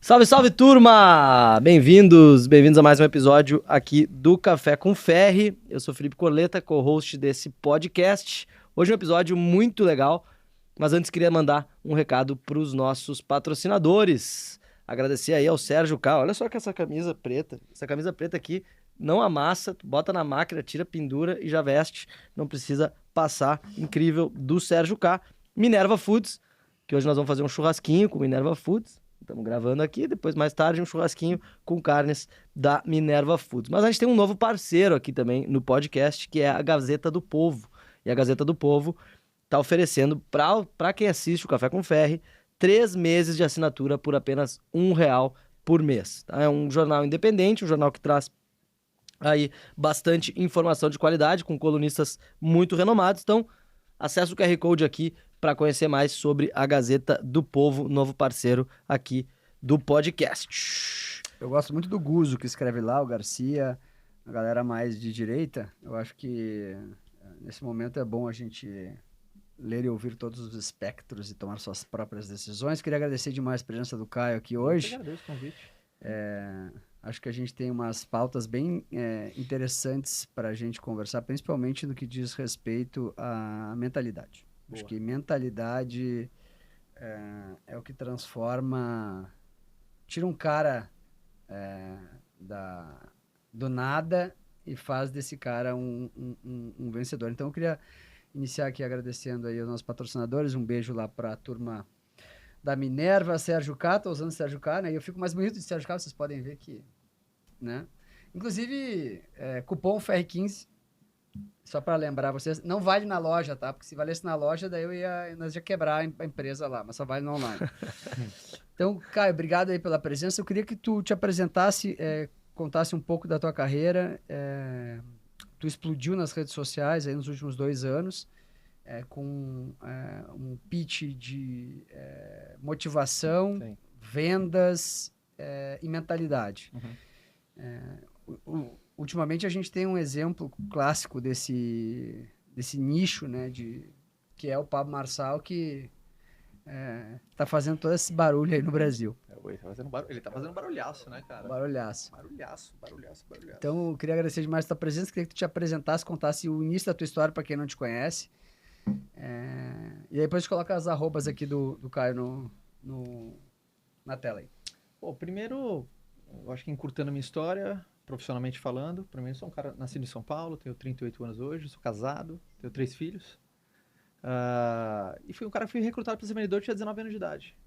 Salve, salve, turma! Bem-vindos a mais um episódio aqui do Café com Ferri. Eu sou Felipe Corleta, co-host desse podcast. Hoje é um episódio muito legal, mas antes queria mandar um recado para os nossos patrocinadores. Agradecer aí ao Sérgio K. Olha só que essa camisa preta. Essa camisa preta aqui não amassa, tu bota na máquina, tira, pendura e já veste. Não precisa passar. Incrível, do Sérgio K. Minerva Foods, que hoje nós vamos fazer um churrasquinho com Minerva Foods. Estamos gravando aqui, depois mais tarde um churrasquinho com carnes da Minerva Foods. Mas a gente tem um novo parceiro aqui também no podcast, que é a Gazeta do Povo. E a Gazeta do Povo está oferecendo para quem assiste o Café com Ferri 3 meses de assinatura por apenas R$1 por mês. Tá? É um jornal independente, um jornal que traz aí bastante informação de qualidade, com colunistas muito renomados. Então, acesse o QR Code aqui para conhecer mais sobre a Gazeta do Povo, novo parceiro aqui do podcast. Eu gosto muito do Guzo que escreve lá, o Garcia, a galera mais de direita. Eu acho que nesse momento é bom a gente ler e ouvir todos os espectros e tomar suas próprias decisões. Queria agradecer demais a presença do Caio aqui hoje. Eu agradeço o convite. Acho que a gente tem umas pautas bem interessantes para a gente conversar, principalmente no que diz respeito à mentalidade. Boa. Acho que mentalidade é o que transforma... Tira um cara do nada e faz desse cara um vencedor. Então, eu queria iniciar aqui agradecendo aí aos nossos patrocinadores. Um beijo lá para a turma da Minerva, Sérgio K. Tô usando Sérgio K, né? E eu fico mais bonito de Sérgio K, vocês podem ver que... né? Inclusive, cupom FR15, só para lembrar vocês, não vale na loja, tá? Porque se valesse na loja, daí nós ia quebrar a empresa lá, mas só vale no online. Então, Caio, obrigado aí pela presença. Eu queria que tu te apresentasse, contasse um pouco da tua carreira. Tu explodiu nas redes sociais aí nos últimos 2 anos, com um pitch de motivação, Sim. vendas e mentalidade. Uhum. Ultimamente a gente tem um exemplo clássico desse nicho, né, que é o Pablo Marçal, que tá fazendo todo esse barulho aí no Brasil. Ele tá fazendo barulhaço, né, cara? Barulhaço. Barulhaço. Então, eu queria agradecer demais a tua presença, queria que tu te apresentasse, contasse o início da tua história para quem não te conhece. E aí depois coloca as arrobas aqui do Caio na tela aí. Pô, primeiro, eu acho que encurtando a minha história, profissionalmente falando, primeiro sou um cara nascido em São Paulo, tenho 38 anos hoje, sou casado, tenho 3 filhos. E fui um cara que fui recrutado para ser vendedor, tinha 19 anos de idade.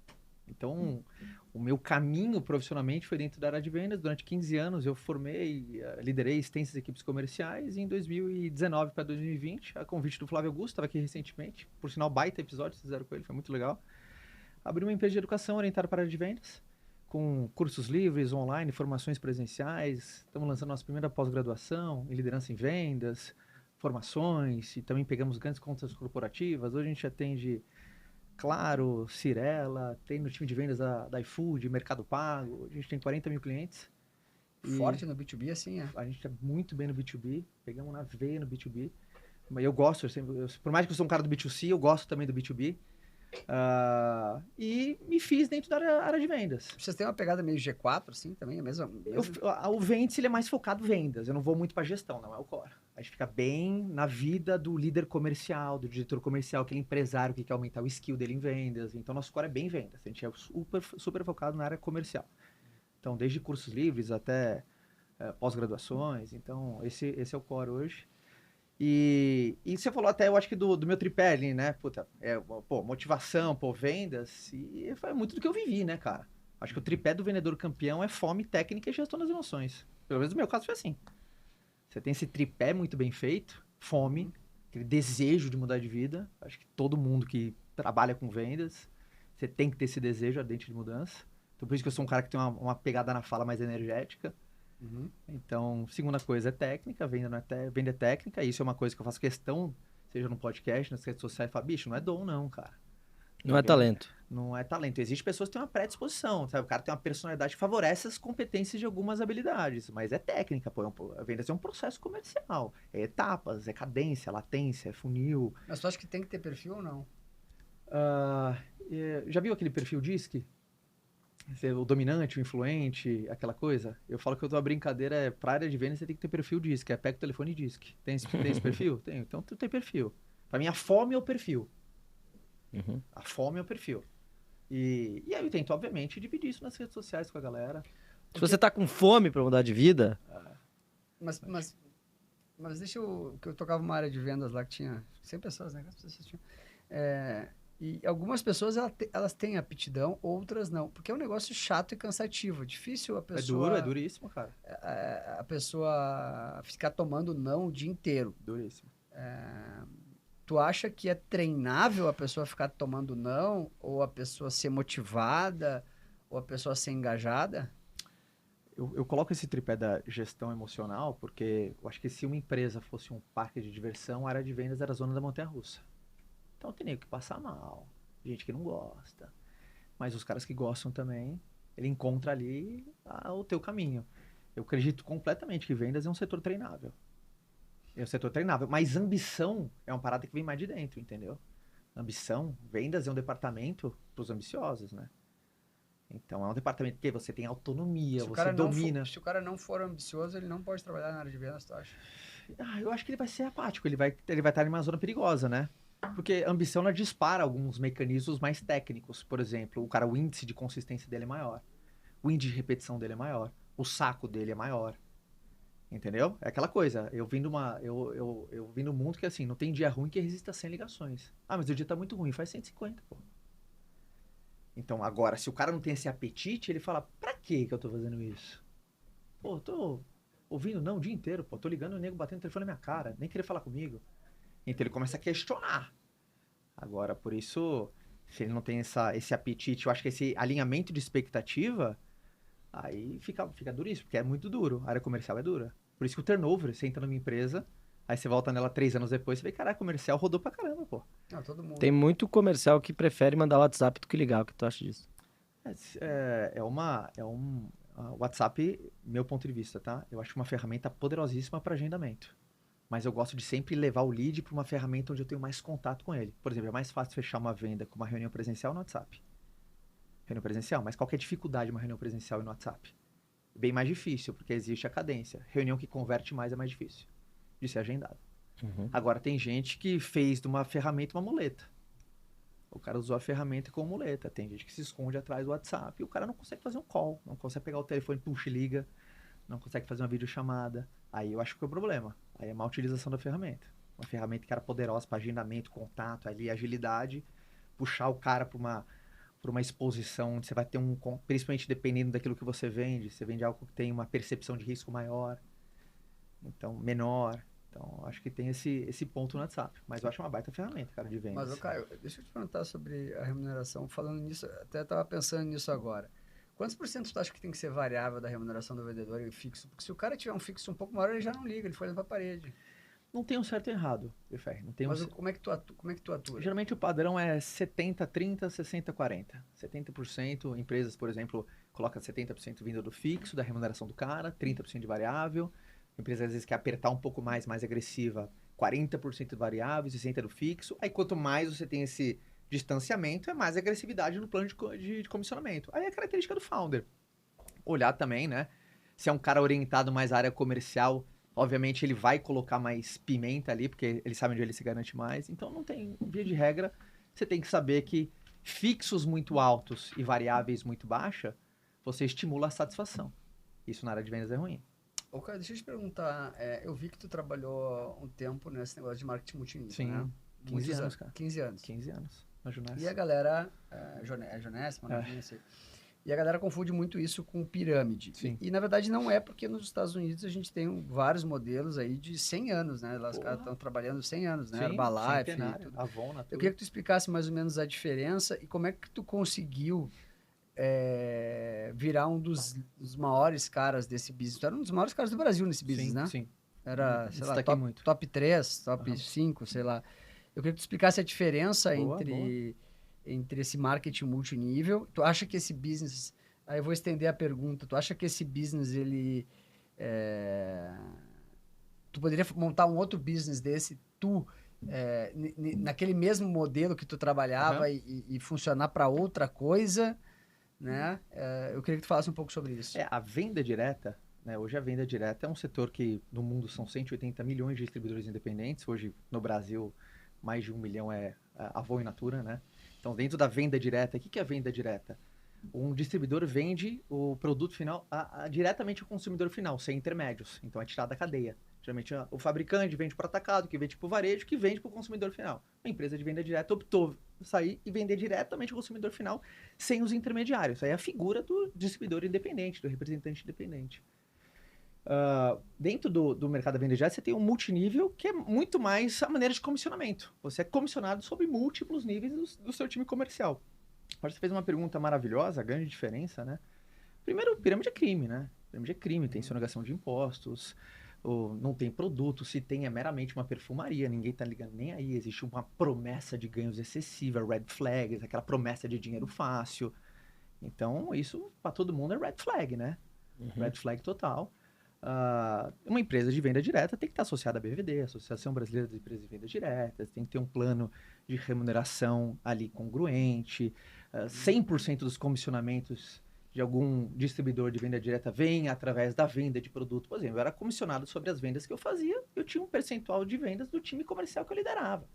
Então, o meu caminho profissionalmente foi dentro da área de vendas. Durante 15 anos eu formei, liderei extensas equipes comerciais. E em 2019 para 2020, a convite do Flávio Augusto, estava aqui recentemente, por sinal, baita episódio, vocês fizeram com ele, foi muito legal. Abri uma empresa de educação orientada para a área de vendas, com cursos livres, online, formações presenciais. Estamos lançando nossa primeira pós-graduação em liderança em vendas, formações, e também pegamos grandes contas corporativas. Hoje a gente atende Claro, Cirela, tem no time de vendas da iFood, Mercado Pago. A gente tem 40 mil clientes. Forte no B2B, assim, A gente é muito bem no B2B, pegamos na veia no B2B. Mas eu gosto, por mais que eu sou um cara do B2C, eu gosto também do B2B. E me fiz dentro da área de vendas. Vocês têm uma pegada meio G4, assim, também? O Vendes, ele é mais focado em vendas. Eu não vou muito para gestão, não é o core. A gente fica bem na vida do líder comercial, do diretor comercial, aquele empresário que quer aumentar o skill dele em vendas. Então, nosso core é bem vendas. A gente é super focado na área comercial. Então, desde cursos livres até pós-graduações. Então, esse é o core hoje. E você falou até, eu acho que do meu tripé ali, né? Puta, motivação, vendas. E foi muito do que eu vivi, né, cara? Acho que o tripé do vendedor campeão é fome, técnica e gestão das emoções. Pelo menos no meu caso foi assim. Você tem esse tripé muito bem feito, fome, aquele desejo de mudar de vida. Acho que todo mundo que trabalha com vendas, você tem que ter esse desejo ardente de mudança. Então por isso que eu sou um cara que tem uma pegada na fala mais energética. Então, segunda coisa é técnica, venda é técnica, e isso é uma coisa que eu faço questão, seja no podcast, nas redes sociais, fala, bicho, não é dom não, cara. Não é talento. Não é talento. Existem pessoas que têm uma predisposição, sabe? O cara tem uma personalidade que favorece as competências de algumas habilidades, mas é técnica, a venda é um processo comercial, é etapas, é cadência, latência, é funil. Mas tu acha que tem que ter perfil ou não? Já viu aquele perfil DISC? o dominante, o influente, aquela coisa. Eu falo que a tua brincadeira é pra área de vendas, você tem que ter perfil DISC, pega o telefone e DISC. Tem esse perfil? Tem. Então tu tem perfil. Pra mim, a fome é o perfil. A fome é o perfil. E aí eu tento, obviamente, dividir isso nas redes sociais com a galera. Se você tá com fome pra mudar de vida... Mas deixa eu... Que eu tocava uma área de vendas lá que tinha 100 pessoas, né? E algumas pessoas, elas têm aptidão, outras não. Porque é um negócio chato e cansativo. Difícil a pessoa... É duríssimo, cara. A pessoa ficar tomando não o dia inteiro. Duríssimo. Tu acha que é treinável a pessoa ficar tomando não? Ou a pessoa ser motivada? Ou a pessoa ser engajada? Eu coloco esse tripé da gestão emocional porque eu acho que se uma empresa fosse um parque de diversão, a área de vendas era a zona da montanha-russa. Então tem nego que passa mal, gente que não gosta. Mas os caras que gostam também, ele encontra ali o teu caminho. Eu acredito completamente que vendas é um setor treinável. É um setor treinável. Mas ambição é uma parada que vem mais de dentro, entendeu? Ambição, vendas é um departamento para os ambiciosos, né? Então é um departamento que você tem autonomia, você domina. Se o cara não for ambicioso, ele não pode trabalhar na área de vendas, tu acha? Eu acho que ele vai ser apático, ele vai estar em uma zona perigosa, né? Porque a ambição ela dispara alguns mecanismos mais técnicos. Por exemplo, o índice de consistência dele é maior. O índice de repetição dele é maior. O saco dele é maior. Entendeu? É aquela coisa. Eu vim do mundo que assim, não tem dia ruim que resista a 100 ligações. Ah, mas o dia tá muito ruim, faz 150, pô. Então, agora, se o cara não tem esse apetite, ele fala, pra que eu tô fazendo isso? Pô, tô ouvindo não o dia inteiro, pô. Tô ligando o nego batendo o telefone na minha cara, nem querer falar comigo. Então ele começa a questionar. Agora, por isso, se ele não tem esse apetite, eu acho que esse alinhamento de expectativa, aí fica duríssimo, porque é muito duro. A área comercial é dura. Por isso que o turnover, você entra numa empresa, aí você volta nela 3 anos depois, você vê, caralho, comercial rodou pra caramba, pô. Não, todo mundo. Tem muito comercial que prefere mandar WhatsApp do que ligar. O que tu acha disso? O WhatsApp, meu ponto de vista, tá? Eu acho uma ferramenta poderosíssima para agendamento. Mas eu gosto de sempre levar o lead para uma ferramenta onde eu tenho mais contato com ele. Por exemplo, é mais fácil fechar uma venda com uma reunião presencial no WhatsApp. Reunião presencial, mas qual que é a dificuldade de uma reunião presencial no WhatsApp? Bem mais difícil, porque existe a cadência. Reunião que converte mais é mais difícil de ser agendado. Agora, tem gente que fez de uma ferramenta uma muleta. O cara usou a ferramenta como muleta. Tem gente que se esconde atrás do WhatsApp. E o cara não consegue fazer um call, não consegue pegar o telefone, puxa e liga, não consegue fazer uma videochamada. Aí eu acho que é o problema. Aí é má utilização da ferramenta. Uma ferramenta que era poderosa para agendamento, contato, ali, agilidade. Puxar o cara para uma exposição onde você vai ter principalmente dependendo daquilo que você vende algo que tem uma percepção de risco maior, então menor. Então, acho que tem esse ponto no WhatsApp. Mas eu acho uma baita ferramenta, cara, de vendas. Mas, Caio, deixa eu te perguntar sobre a remuneração. Falando nisso, até estava pensando nisso agora. Quantos por cento tu acha que tem que ser variável da remuneração do vendedor e fixo? Porque se o cara tiver um fixo um pouco maior, ele já não liga, ele foi para a parede. Não tem um certo e errado, Ferri. Mas como é que tu atua? Geralmente o padrão é 70-30, 60-40. 70%, empresas, por exemplo, coloca 70% vindo do fixo, da remuneração do cara, 30% de variável. A empresa às vezes quer apertar um pouco mais agressiva, 40% de variável, 60% do fixo. Aí quanto mais você tem esse distanciamento, é mais agressividade no plano de comissionamento. Aí é a característica do founder. Olhar também, né? Se é um cara orientado mais à área comercial, obviamente ele vai colocar mais pimenta ali, porque ele sabe onde ele se garante mais. Então não tem, via de regra, você tem que saber que fixos muito altos e variáveis muito baixa, você estimula a satisfação. Isso na área de vendas é ruim. Ô, cara, deixa eu te perguntar, eu vi que tu trabalhou um tempo nesse negócio de marketing multinível, Sim, né? 15 anos, cara. 15 anos. 15 anos, na Junessa. E a galera, Junessa, não sei. E a galera confunde muito isso com pirâmide. Sim. E, na verdade, não é, porque nos Estados Unidos a gente tem vários modelos aí de 100 anos, né? Lá os caras estão trabalhando 100 anos, né? Sim, Herbalife, tudo. Avon, Natura. Eu queria que tu explicasse mais ou menos a diferença e como é que tu conseguiu virar um dos maiores caras desse business. Tu era um dos maiores caras do Brasil nesse business, né? Sim. Era, sei lá, muito. top 3, top 5, sei lá. Eu queria que tu explicasse a diferença entre esse marketing multinível. Tu acha que esse business... Aí eu vou estender a pergunta. Tu acha que esse business, ele... tu poderia montar um outro business desse, naquele mesmo modelo que tu trabalhava e funcionar para outra coisa? né? Eu queria que tu falasse um pouco sobre isso. A venda direta, né? Hoje a venda direta é um setor que no mundo são 180 milhões de distribuidores independentes. Hoje no Brasil, mais de 1 milhão é Avon e Natura, né? Então dentro da venda direta, o que é a venda direta? Um distribuidor vende o produto final diretamente ao consumidor final, sem intermédios. Então é tirado da cadeia. Geralmente o fabricante vende para o atacado, que vende para o varejo, que vende para o consumidor final. A empresa de venda direta optou sair e vender diretamente ao consumidor final, sem os intermediários. Aí é a figura do distribuidor independente, do representante independente. Dentro do mercado da venda direta, você tem um multinível, que é muito mais a maneira de comissionamento. Você é comissionado sobre múltiplos níveis do seu time comercial. Agora você fez uma pergunta maravilhosa, a grande diferença, né? Primeiro, pirâmide é crime, né? Pirâmide é crime, tem sonegação de impostos, não tem produto, se tem é meramente uma perfumaria, ninguém tá ligando nem aí, existe uma promessa de ganhos excessiva, red flags, aquela promessa de dinheiro fácil. Então, isso para todo mundo é red flag, né? Red flag total. Uma empresa de venda direta tem que estar associada à BVD, Associação Brasileira de Empresas de Vendas Diretas, tem que ter um plano de remuneração ali congruente, 100% dos comissionamentos de algum distribuidor de venda direta vem através da venda de produto. Por exemplo, eu era comissionado sobre as vendas que eu fazia, eu tinha um percentual de vendas do time comercial que eu liderava.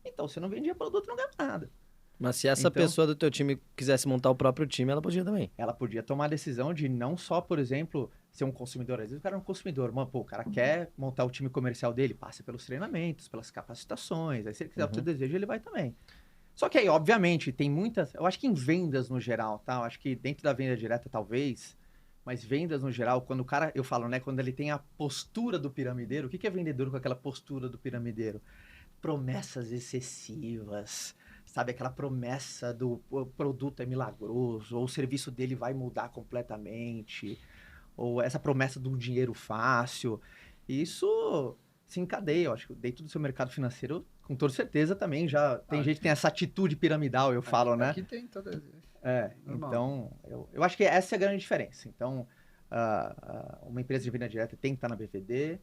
Então, se eu não vendia produto, não ganhava nada. Mas se essa pessoa do teu time quisesse montar o próprio time, ela podia também. Ela podia tomar a decisão de não só, por exemplo, ser um consumidor. Às vezes o cara é um consumidor, mas o cara quer montar o time comercial dele, passa pelos treinamentos, pelas capacitações. Aí se ele quiser o seu desejo, ele vai também. Só que aí, obviamente, tem muitas... Eu acho que em vendas no geral, tá? Eu acho que dentro da venda direta, talvez, mas vendas no geral, quando o cara... Eu falo, né? Quando ele tem a postura do piramideiro, o que é vendedor com aquela postura do piramideiro? Promessas excessivas, sabe? Aquela promessa do produto é milagroso, ou o serviço dele vai mudar completamente, ou essa promessa do dinheiro fácil. Isso se encadeia, eu acho que dentro do seu mercado financeiro, com toda certeza também já tem gente que tem essa atitude piramidal, eu falo, né? Aqui tem toda... Então, eu acho que essa é a grande diferença. Então, uma empresa de venda direta tem que estar na BVD,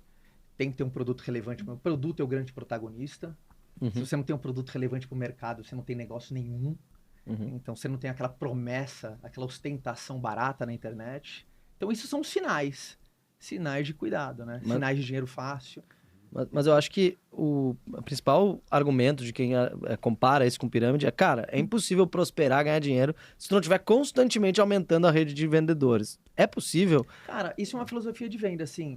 tem que ter um produto relevante. O produto é o grande protagonista. Se você não tem um produto relevante para o mercado, você não tem negócio nenhum. Então, você não tem aquela promessa, aquela ostentação barata na internet. Então, isso são sinais. Sinais de cuidado, né? Sinais de dinheiro fácil. Mas eu acho que o principal argumento de quem compara isso com pirâmide é, cara, é impossível prosperar, ganhar dinheiro se tu não estiver constantemente aumentando a rede de vendedores. É possível? Cara, isso é uma filosofia de venda, assim.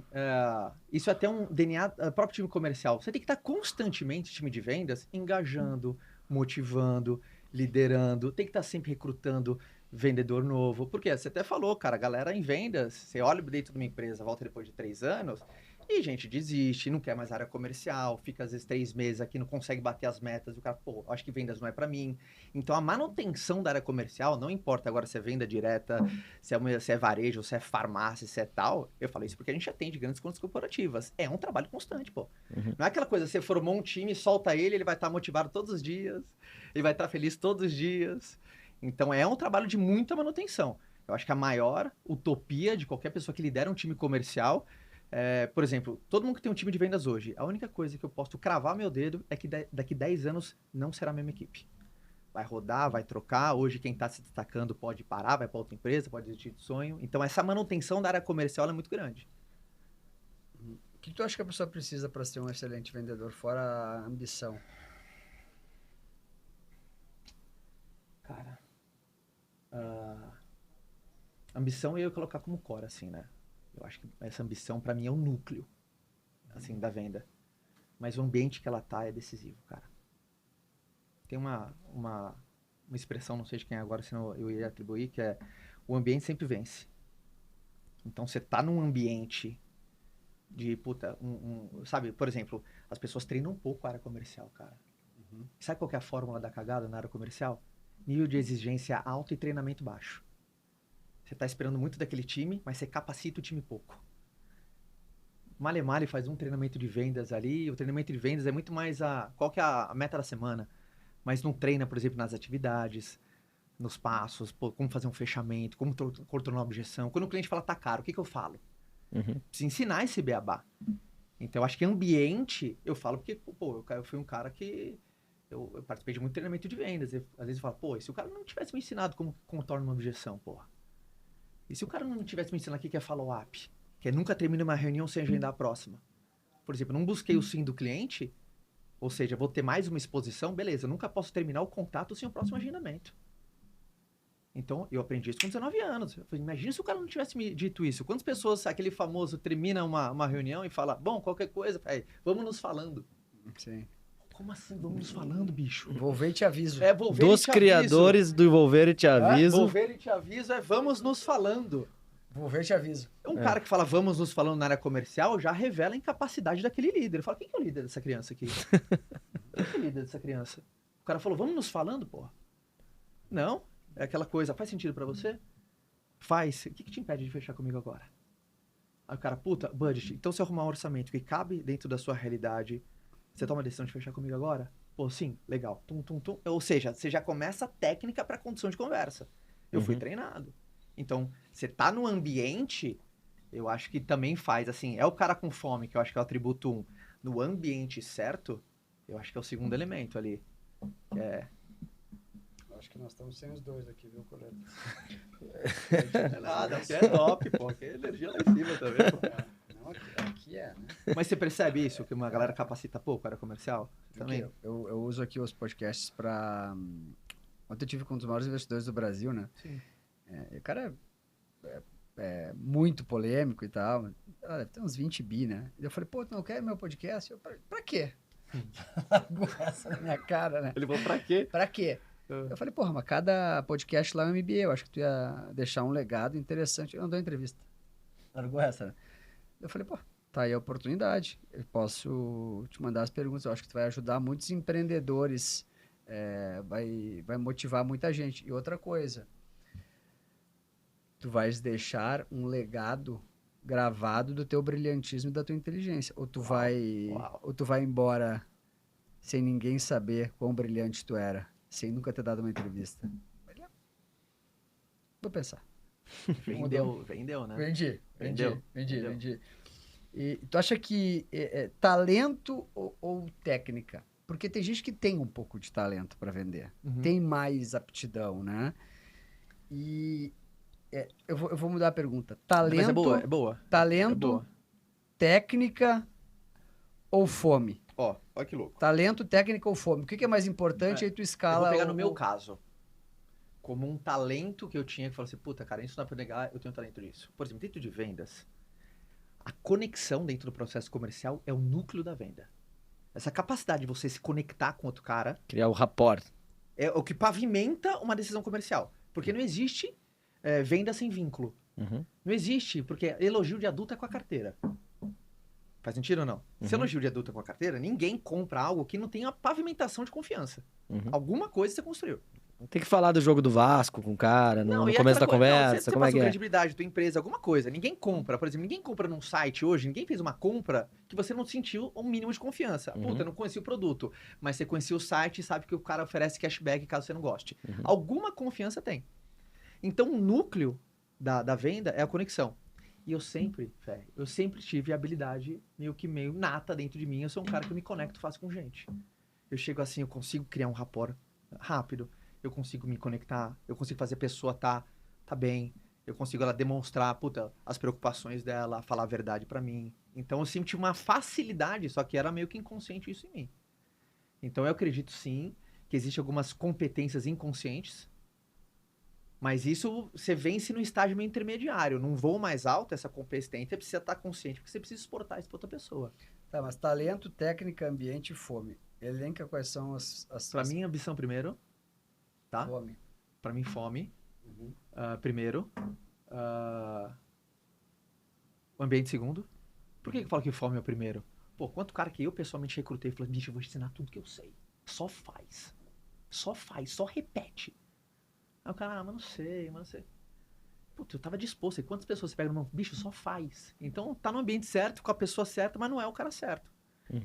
Isso é até um DNA próprio time comercial. Você tem que estar constantemente, time de vendas, engajando, motivando, liderando. Tem que estar sempre recrutando vendedor novo. Porque você até falou, cara, a galera em vendas, você olha dentro de uma empresa, volta depois de 3 anos... E gente desiste, não quer mais área comercial, fica às vezes 3 meses aqui, não consegue bater as metas, o cara, pô, acho que vendas não é para mim. Então a manutenção da área comercial, não importa agora se é venda direta, se é varejo, se é farmácia, se é tal, eu falei isso porque a gente atende grandes contas corporativas. É um trabalho constante, pô. Não é aquela coisa, você formou um time, solta ele vai estar motivado todos os dias, ele vai estar feliz todos os dias. Então é um trabalho de muita manutenção. Eu acho que a maior utopia de qualquer pessoa que lidera um time comercial por exemplo, todo mundo que tem um time de vendas hoje, a única coisa que eu posso cravar meu dedo é que daqui 10 anos não será a mesma equipe. Vai rodar, vai trocar. Hoje quem está se destacando pode parar, vai para outra empresa, pode desistir de sonho. Então essa manutenção da área comercial é muito grande. O que tu acha que a pessoa precisa para ser um excelente vendedor, fora a ambição? Cara, ambição eu ia colocar como core, assim, né? Eu acho que essa ambição, para mim, é o núcleo, assim, da venda. Mas o ambiente que ela tá é decisivo, cara. Tem uma expressão, não sei de quem é agora, senão eu ia atribuir, que é o ambiente sempre vence. Então, você tá num ambiente de, sabe, por exemplo, as pessoas treinam um pouco a área comercial, cara. Sabe qual que é a fórmula da cagada na área comercial? Nível de exigência alto e treinamento baixo. Você está esperando muito daquele time, mas você capacita o time pouco. Male faz um treinamento de vendas ali, o treinamento de vendas é muito mais qual que é a meta da semana, mas não treina, por exemplo, nas atividades, nos passos, como fazer um fechamento, como contornar uma objeção. Quando o cliente fala, tá caro, o que eu falo? Preciso ensinar esse beabá. Então, eu acho que ambiente, eu falo porque, eu fui um cara que eu participei de muito treinamento de vendas. Às vezes eu falo, pô, e se o cara não tivesse me ensinado como contorna uma objeção, porra? E se o cara não tivesse me ensinado o que é follow-up? Que é nunca termina uma reunião sem agendar a próxima. Por exemplo, eu não busquei o sim do cliente, ou seja, vou ter mais uma exposição, beleza, eu nunca posso terminar o contato sem o próximo agendamento. Então, eu aprendi isso com 19 anos. Eu falei, imagina se o cara não tivesse me dito isso. Quantas pessoas, aquele famoso, termina uma reunião e fala, bom, qualquer coisa, vamos nos falando. Sim. Como assim, vamos nos falando, bicho? Vou ver e te aviso. Vou ver Dos e te criadores do Envolver e Te Aviso. Vou ver e te aviso, vamos nos falando. Vou ver e te aviso. Um cara que fala vamos nos falando na área comercial já revela a incapacidade daquele líder. Ele fala, quem que é o líder dessa criança aqui? Quem que é o líder dessa criança? O cara falou, vamos nos falando, porra. Não, é aquela coisa, faz sentido pra você? Faz. O que te impede de fechar comigo agora? Aí o cara, puta, budget. Então se eu arrumar um orçamento que cabe dentro da sua realidade, você toma a decisão de fechar comigo agora? Pô, sim, legal. Tum, tum, tum. Ou seja, você já começa a técnica pra condição de conversa. Eu fui treinado. Então, você tá no ambiente, eu acho que também faz, assim, é o cara com fome, que eu acho que é o atributo 1. No ambiente certo, eu acho que é o segundo elemento ali. Acho que nós estamos sem os dois aqui, viu, Coleta? Não é nada, aqui é top, pô. Aqui é energia lá em cima também, pô. Não, aqui é, né? Mas você percebe isso, que uma galera capacita pouco a área comercial? Também? Eu uso aqui os podcasts para... Ontem eu tive com um dos maiores investidores do Brasil, né? Sim. O cara é muito polêmico e tal. Deve ter uns 20 bi, né? E eu falei, pô, tu não quer meu podcast? Eu, pra quê? Essa na minha cara, né? Ele falou, pra quê? Pra quê? Eu falei, porra, mas cada podcast lá é um MBA. Eu acho que tu ia deixar um legado interessante. Eu não dou entrevista. Largou essa, né? Eu falei, pô, tá aí a oportunidade. Eu posso te mandar as perguntas. Eu acho que tu vai ajudar muitos empreendedores. Vai motivar muita gente. E outra coisa, tu vais deixar um legado gravado do teu brilhantismo e da tua inteligência. Ou tu vai embora sem ninguém saber quão brilhante tu era, sem nunca ter dado uma entrevista. Vou pensar. Vendeu, né? Vendi. E tu acha que talento ou técnica? Porque tem gente que tem um pouco de talento para vender. Tem mais aptidão, né? E eu vou mudar a pergunta. Talento, mas é boa. Talento, É boa. técnica ou fome? Ó, olha que louco. Talento, técnica ou fome? O que é mais importante? Aí tu escala... Eu vou pegar no meu caso. Como um talento que eu tinha, que falou assim, puta, cara, isso não é pra negar, eu tenho talento disso. Por exemplo, dentro de vendas, a conexão dentro do processo comercial é o núcleo da venda. Essa capacidade de você se conectar com outro cara... Criar o rapport. É o que pavimenta uma decisão comercial. Porque não existe venda sem vínculo. Não existe, porque elogio de adulto é com a carteira. Faz sentido ou não? Se elogio de adulto é com a carteira, ninguém compra algo que não tenha pavimentação de confiança. Alguma coisa você construiu. Tem que falar do jogo do Vasco com o cara no e começo da aquela coisa, conversa. Você como é que é? credibilidade, tua empresa, alguma coisa. Ninguém compra, por exemplo, ninguém compra num site hoje, ninguém fez uma compra que você não sentiu um mínimo de confiança. Puta, eu não conhecia o produto, mas você conhecia o site e sabe que o cara oferece cashback caso você não goste. Alguma confiança tem. Então, o núcleo da venda é a conexão. E eu sempre tive a habilidade meio nata dentro de mim. Eu sou um cara que eu me conecto fácil com gente. Eu chego assim, eu consigo criar um rapport rápido. Eu consigo me conectar, eu consigo fazer a pessoa tá bem, eu consigo ela demonstrar, as preocupações dela, falar a verdade pra mim. Então eu senti uma facilidade, só que era meio que inconsciente isso em mim. Então eu acredito sim que existem algumas competências inconscientes, mas isso você vence no estágio meio intermediário. Num voo mais alto, essa competência precisa estar consciente, porque você precisa exportar isso pra outra pessoa. Tá, mas talento, técnica, ambiente e fome. Elenca quais são Pra mim, ambição primeiro. Tá? Fome. Pra mim, fome. Primeiro. O ambiente segundo. Por que eu falo que fome é o primeiro? Pô, quanto cara que eu pessoalmente recrutei e falei, bicho, eu vou te ensinar tudo que eu sei. Só faz. Só repete. Aí o cara, mas não sei. Puta, eu tava disposto. E quantas pessoas você pega no mão? Bicho, só faz. Então, tá no ambiente certo, com a pessoa certa, mas não é o cara certo.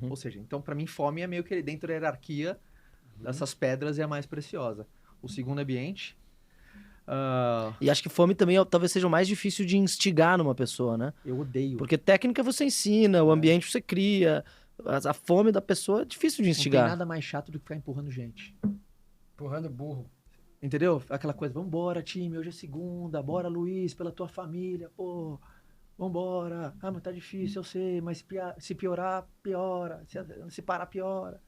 Ou seja, então pra mim, fome é meio que dentro da hierarquia dessas pedras é a mais preciosa. O segundo ambiente... E acho que fome também talvez seja o mais difícil de instigar numa pessoa, né? Eu odeio. Porque técnica você ensina, o ambiente você cria, A fome da pessoa é difícil de Não tem instigar. nada mais chato do que ficar empurrando gente. Empurrando burro. Entendeu? Aquela coisa, vambora, time, hoje é segunda, bora, Luiz, pela tua família, pô, vambora. Ah, mas tá difícil, eu sei, mas se piorar, piora. Se parar, piora.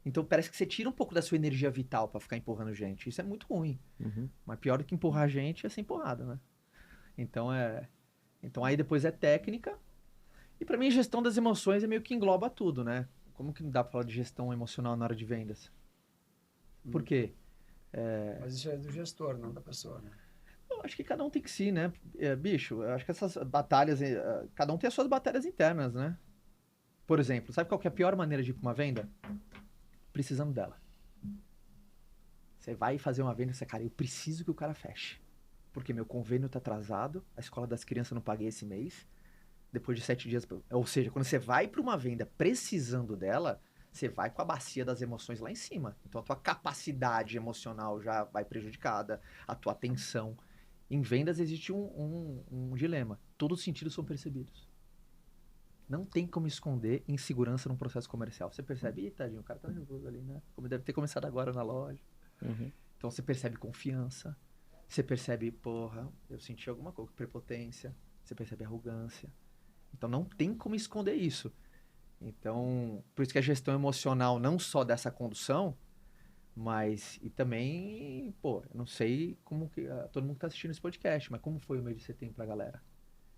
Então parece que você tira um pouco da sua energia vital pra ficar empurrando gente. Isso é muito ruim. Uhum. Mas pior do que empurrar gente é ser empurrado, né? Então aí depois é técnica. E pra mim, gestão das emoções é meio que engloba tudo, né? Como que não dá pra falar de gestão emocional na hora de vendas? Por quê? Mas isso é do gestor, não da pessoa, né? Eu acho que cada um tem que si, né? Bicho, eu acho que essas batalhas, cada um tem as suas batalhas internas, né? Por exemplo, sabe qual que é a pior maneira de ir pra uma venda? Precisando dela. Você vai fazer uma venda e você, cara, eu preciso que o cara feche. Porque meu convênio tá atrasado, a escola das crianças eu não paguei esse mês, depois de 7 dias. Ou seja, quando você vai pra uma venda precisando dela, você vai com a bacia das emoções lá em cima. Então a tua capacidade emocional já vai prejudicada, a tua atenção. Em vendas existe um dilema. Todos os sentidos são percebidos. Não tem como esconder insegurança num processo comercial. Você percebe, ih, tadinho, o cara tá nervoso ali, né? Como deve ter começado agora na loja. Uhum. Então você percebe confiança. Você percebe, porra, eu senti alguma coisa, prepotência. Você percebe arrogância. Então não tem como esconder isso. Então, por isso que a gestão emocional, não só dessa condução, mas e também, pô, eu não sei como que todo mundo que tá assistindo esse podcast, mas como foi o mês de setembro pra galera?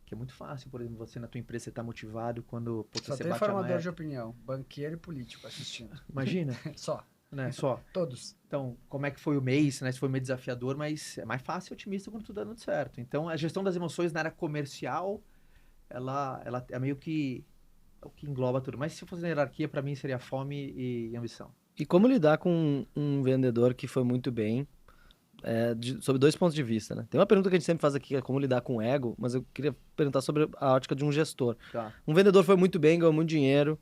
Que é muito fácil, por exemplo, você na tua empresa, você tá motivado quando pô, Só você tem bate a formador meta. de opinião, banqueiro e político assistindo. Imagina, Só. né? Só. Todos. Então, como é que foi o mês, né? Se foi meio desafiador, mas é mais fácil e otimista quando tudo dando certo. Então, a gestão das emoções na área comercial, ela é meio que é o que engloba tudo. Mas se fosse na hierarquia, para mim seria fome e ambição. E como lidar com um vendedor que foi muito bem, sob 2 pontos de vista, né? Tem uma pergunta que a gente sempre faz aqui, que é como lidar com o ego, mas eu queria perguntar sobre a ótica de um gestor. Tá. Um vendedor foi muito bem, ganhou muito dinheiro,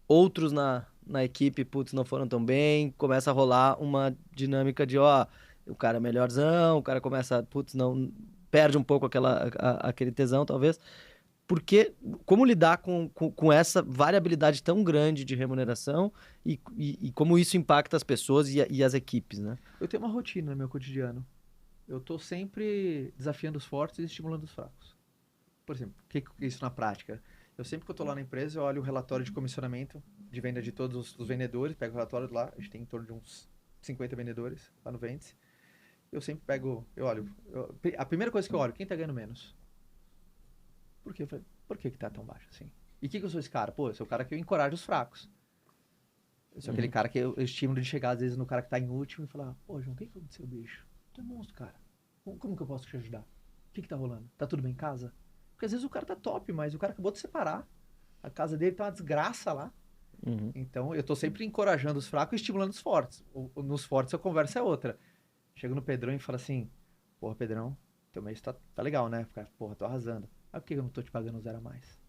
outros na equipe, putz, não foram tão bem, começa a rolar uma dinâmica de, ó, o cara é melhorzão, o cara começa, putz, não, perde um pouco aquele tesão, talvez. Porque, como lidar com essa variabilidade tão grande de remuneração e como isso impacta as pessoas e as equipes, né? Eu tenho uma rotina no meu cotidiano. Eu tô sempre desafiando os fortes e estimulando os fracos. Por exemplo, o que é isso na prática? Eu sempre que eu tô lá na empresa, eu olho o relatório de comissionamento de venda de todos os vendedores, pego o relatório lá, a gente tem em torno de uns 50 vendedores lá no Ventes. Eu sempre pego, a primeira coisa que eu olho, quem tá ganhando menos? Por quê? Eu falei, por que tá tão baixo assim? E o que eu sou esse cara? Pô, eu sou o cara que eu encorajo os fracos. Eu sou aquele cara que eu estimulo de chegar às vezes no cara que tá em último e falar, pô, João, o que aconteceu, bicho? Tu é monstro, cara. Como que eu posso te ajudar? O que tá rolando? Tá tudo bem em casa? Porque às vezes o cara tá top, mas o cara acabou de separar. A casa dele tá uma desgraça lá. Uhum. Então eu tô sempre encorajando os fracos e estimulando os fortes. Nos fortes a conversa é outra. Chego no Pedrão e falo assim, porra, Pedrão, teu mês tá legal, né? Porra, tô arrasando. Mas por que eu não tô te pagando 0 a mais?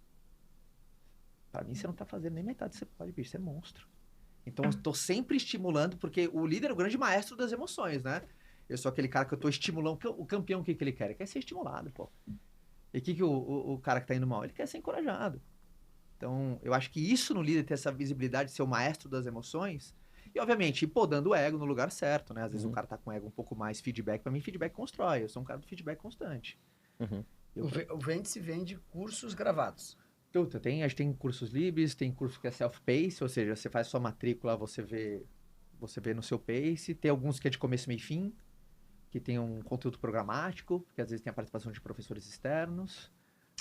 Pra mim, você não tá fazendo nem metade do que você pode, bicho. Você é monstro. Então, eu tô sempre estimulando, porque o líder é o grande maestro das emoções, né? Eu sou aquele cara que eu tô estimulando. O campeão, o que ele quer? Ele quer ser estimulado, pô. E o que o cara que tá indo mal? Ele quer ser encorajado. Então, eu acho que isso no líder, ter essa visibilidade de ser o maestro das emoções. E, obviamente, dando o ego no lugar certo, né? Às vezes o cara tá com o ego um pouco mais feedback. Pra mim, feedback constrói. Eu sou um cara do feedback constante. Uhum. O Vende-se vende cursos gravados. Puta, a gente tem cursos livres, tem curso que é self-pace, ou seja, você faz sua matrícula, você vê no seu pace. Tem alguns que é de começo, meio e fim, que tem um conteúdo programático, porque às vezes tem a participação de professores externos.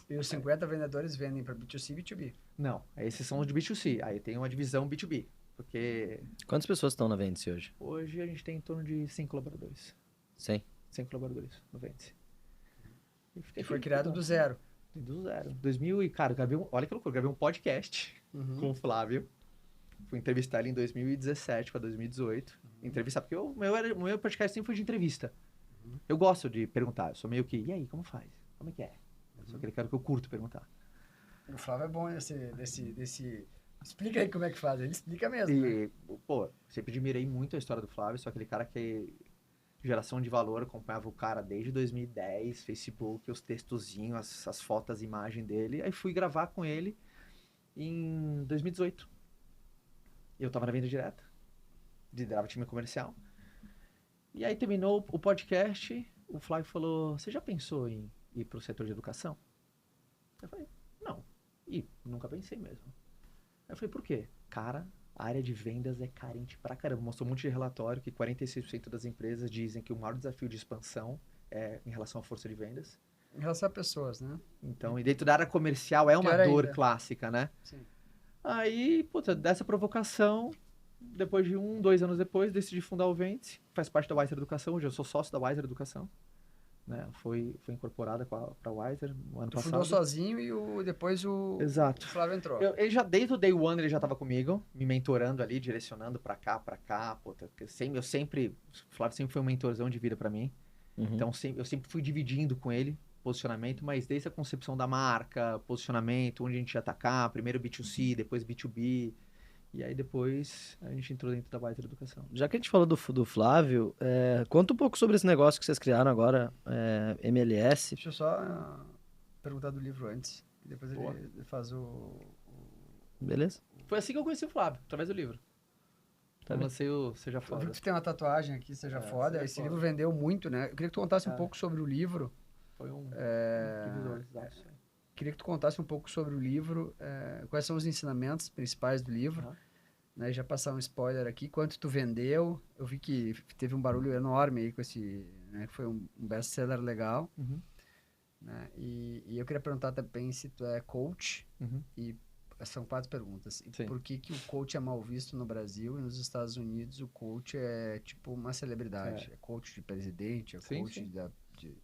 E os 50 vendedores vendem para B2C e B2B. Não, esses são os de B2C. Aí tem uma divisão B2B, porque Quantas pessoas estão na Vende-se hoje? hoje a gente tem em torno de 100 colaboradores. 100. 100 colaboradores no Vende-se. E foi criado do zero. Do zero. 2000 e, cara, olha que loucura, gravei um podcast com o Flávio. Fui entrevistar ele em 2017 para 2018. Entrevistar, porque o meu podcast sempre foi de entrevista. Eu gosto de perguntar, eu sou meio que, e aí, como faz? Como é que é? Eu sou aquele cara que eu curto perguntar. O Flávio é bom desse... Explica aí como é que faz. Ele explica mesmo, né? E, pô, sempre admirei muito a história do Flávio, sou aquele cara que geração de valor, acompanhava o cara desde 2010, Facebook, os textozinhos, as fotos, as imagens dele. Aí fui gravar com ele em 2018. Eu tava na venda direta, liderava time comercial. E aí terminou o podcast, o Flávio falou, você já pensou em ir pro setor de educação? Eu falei, não. E nunca pensei mesmo. Aí eu falei, por quê? Cara, a área de vendas é carente pra caramba. Mostrou um monte de relatório que 46% das empresas dizem que o maior desafio de expansão é em relação à força de vendas. Em relação a pessoas, né? Então, e dentro da área comercial é uma Pior dor ainda. clássica, né? Sim. Aí, puta, dessa provocação, depois de 2 anos depois, decidi fundar o Vente, faz parte da Wiser Educação, hoje eu sou sócio da Wiser Educação, né? Foi incorporada pra Wiser no ano Tu passado. fundou sozinho e depois o Exato. Flávio entrou. Ele já, desde o day one, ele já tava comigo, me mentorando ali, direcionando pra cá, puta. Eu sempre, o Flávio sempre foi um mentorzão de vida pra mim. Então, eu sempre fui dividindo com ele posicionamento, mas desde a concepção da marca, posicionamento, onde a gente ia atacar, primeiro B2C, depois B2B, e aí depois a gente entrou dentro da Wiser Educação. Já que a gente falou do Flávio, conta um pouco sobre esse negócio que vocês criaram agora, MLS. Deixa eu só perguntar do livro antes. E depois Boa. ele faz o... Beleza? Foi assim que eu conheci o Flávio, através do livro. Tá Eu bem. lancei o Seja Eu vi Foda. que tu tem uma tatuagem aqui, seja foda. Seja Esse Foda. livro vendeu muito, né? Eu queria que tu contasse um É. pouco sobre o livro. Foi um É, divisor, exato. Queria que tu contasse um pouco sobre o livro, quais são os ensinamentos principais do livro, Aham. né? Já passar um spoiler aqui, quanto tu vendeu. Eu vi que teve um barulho enorme aí com esse, né? Que foi um best-seller legal, Uhum. né? E eu queria perguntar também se tu é coach, Uhum. e são 4 perguntas. E Sim. por que o coach é mal visto no Brasil e nos Estados Unidos o coach é tipo uma celebridade? É coach de presidente, é Sim, coach sim.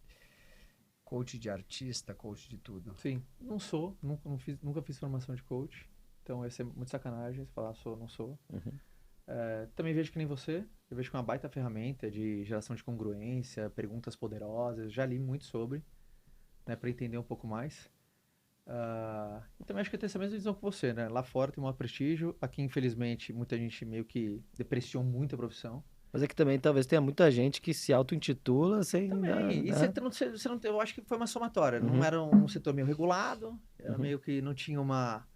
coach de artista, coach de tudo. Sim, não sou, nunca fiz formação de coach, então ia ser muito sacanagem se falar sou ou não sou. Uhum. Também vejo que nem você, eu vejo que é uma baita ferramenta de geração de congruência, perguntas poderosas, já li muito sobre, né, para entender um pouco mais. E também acho que eu tenho essa mesma visão que você, né? Lá fora tem um maior prestígio, aqui infelizmente muita gente meio que depreciou muito a profissão. Mas é que também talvez tenha muita gente que se auto-intitula sem... Também, e né? você não eu acho que foi uma somatória, Uhum. não era um setor meio regulado, era Uhum. meio que não tinha uma...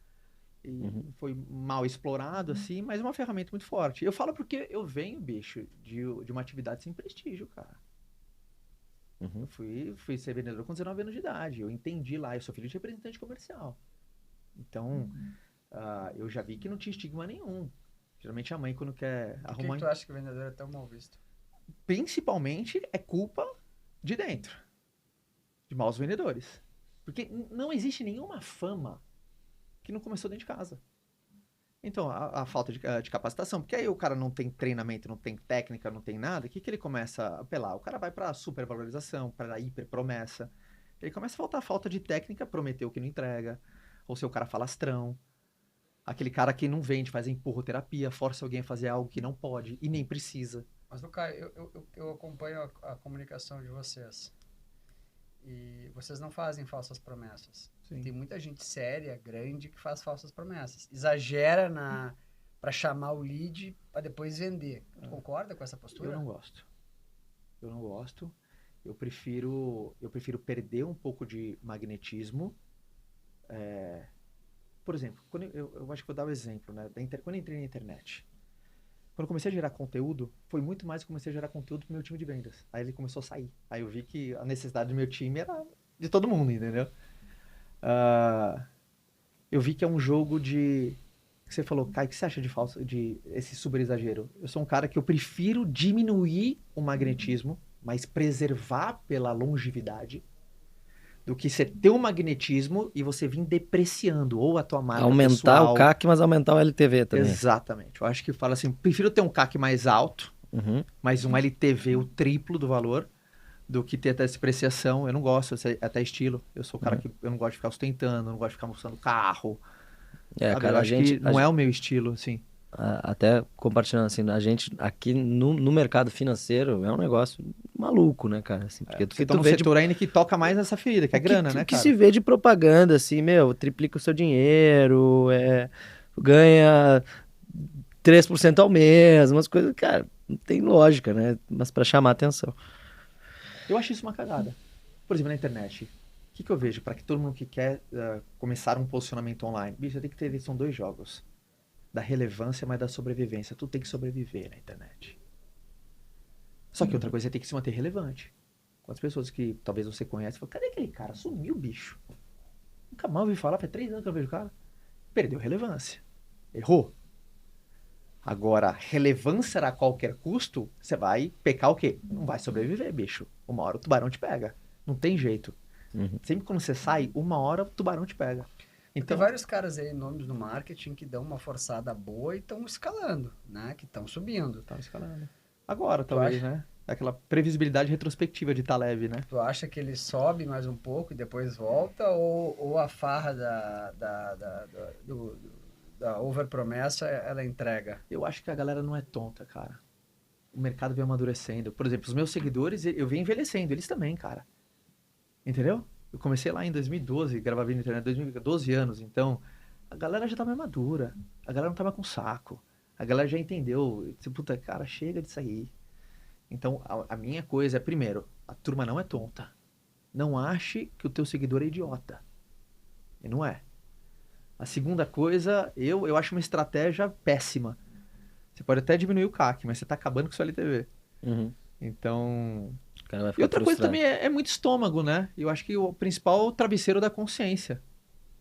Uhum. Foi mal explorado, assim, mas é uma ferramenta muito forte. Eu falo porque eu venho, bicho, de uma atividade sem prestígio, cara. Uhum. Eu fui ser vendedor com 19 anos de idade. Eu entendi lá, eu sou filho de representante comercial. Então, eu já vi que não tinha estigma nenhum. Geralmente a mãe, quando quer Por que arrumar... tu acha que o vendedor é tão mal visto? Principalmente é culpa de dentro, de maus vendedores. Porque não existe nenhuma fama que não começou dentro de casa. Então, a falta de capacitação, porque aí o cara não tem treinamento, não tem técnica, não tem nada, o que ele começa a apelar? O cara vai para supervalorização, para hiperpromessa. Ele começa a faltar falta de técnica, prometer o que não entrega, ou se o cara falastrão. Aquele cara que não vende, faz empurroterapia, força alguém a fazer algo que não pode e nem precisa. Mas, Lucas, eu acompanho a comunicação de vocês. E vocês não fazem falsas promessas. Sim. Tem muita gente séria, grande, que faz falsas promessas. Exagera para chamar o lead para depois vender. Tu concorda com essa postura? Eu não gosto. Eu não gosto. Eu prefiro perder um pouco de magnetismo. Por exemplo, quando eu acho que vou dar o exemplo, né? Quando eu entrei na internet, quando eu comecei a gerar conteúdo, foi muito mais que eu comecei a gerar conteúdo pro meu time de vendas. Aí ele começou a sair. Aí eu vi que a necessidade do meu time era de todo mundo, entendeu? Eu vi que é um jogo de... Você falou, Caio, o que você acha de esse super exagero? Eu sou um cara que eu prefiro diminuir o magnetismo, mas preservar pela longevidade, do que você ter um magnetismo e você vir depreciando ou a tua marca Aumentar pessoal. o CAC, mas aumentar o LTV também. Exatamente. Eu acho que fala assim, prefiro ter um CAC mais alto, Uhum. mas um LTV o triplo do valor, do que ter até depreciação. Eu não gosto, até estilo. Eu sou o cara que eu não gosto de ficar ostentando, não gosto de ficar mostrando carro. Sabe? Cara, eu a acho gente... que não é o meu estilo, assim. Até compartilhando assim, a gente aqui no mercado financeiro é um negócio maluco, né, cara? Assim, porque Você tá num setor ainda que toca mais nessa ferida, que é grana, né, que cara? se vê de propaganda, assim, triplica o seu dinheiro, ganha 3% ao mês, umas coisas, cara, não tem lógica, né? Mas pra chamar atenção. Eu acho isso uma cagada. Por exemplo, na internet. que eu vejo? Para que todo mundo que quer começar um posicionamento online, bicho, tem que ter, são 2 jogos. Da relevância, mas da sobrevivência. Tu tem que sobreviver na internet. Só que outra coisa, você tem que se manter relevante. Quantas pessoas que talvez você conhece, falam, cadê aquele cara? Sumiu, bicho. Nunca mais ouvi falar, faz 3 anos que eu não vejo o cara. Perdeu relevância. Errou. Agora, relevância a qualquer custo, você vai pecar o quê? Não vai sobreviver, bicho. Uma hora o tubarão te pega. Não tem jeito. Sempre quando você sai, uma hora o tubarão te pega. Então, tem vários caras aí, nomes no marketing, que dão uma forçada boa e estão escalando, né? Que estão subindo. Estão escalando. Agora, talvez, né? Aquela previsibilidade retrospectiva de Taleb, né? Tu acha que ele sobe mais um pouco e depois volta? Ou a farra da overpromessa, ela entrega? Eu acho que a galera não é tonta, cara. O mercado vem amadurecendo. Por exemplo, os meus seguidores, eu venho envelhecendo. Eles também, cara. Entendeu? Eu comecei lá em 2012, gravar vídeo na internet, 2012 anos. Então, a galera já tá mais madura. A galera não tá mais com saco. A galera já entendeu. Puta, cara, chega disso aí. Então, a minha coisa é, primeiro, a turma não é tonta. Não ache que o teu seguidor é idiota. E não é. A segunda coisa, eu acho uma estratégia péssima. Você pode até diminuir o CAC, mas você tá acabando com o seu LTV. Então... O cara vai ficar E outra coisa frustrado. também é muito estômago, né? Eu acho que o principal é o travesseiro da consciência.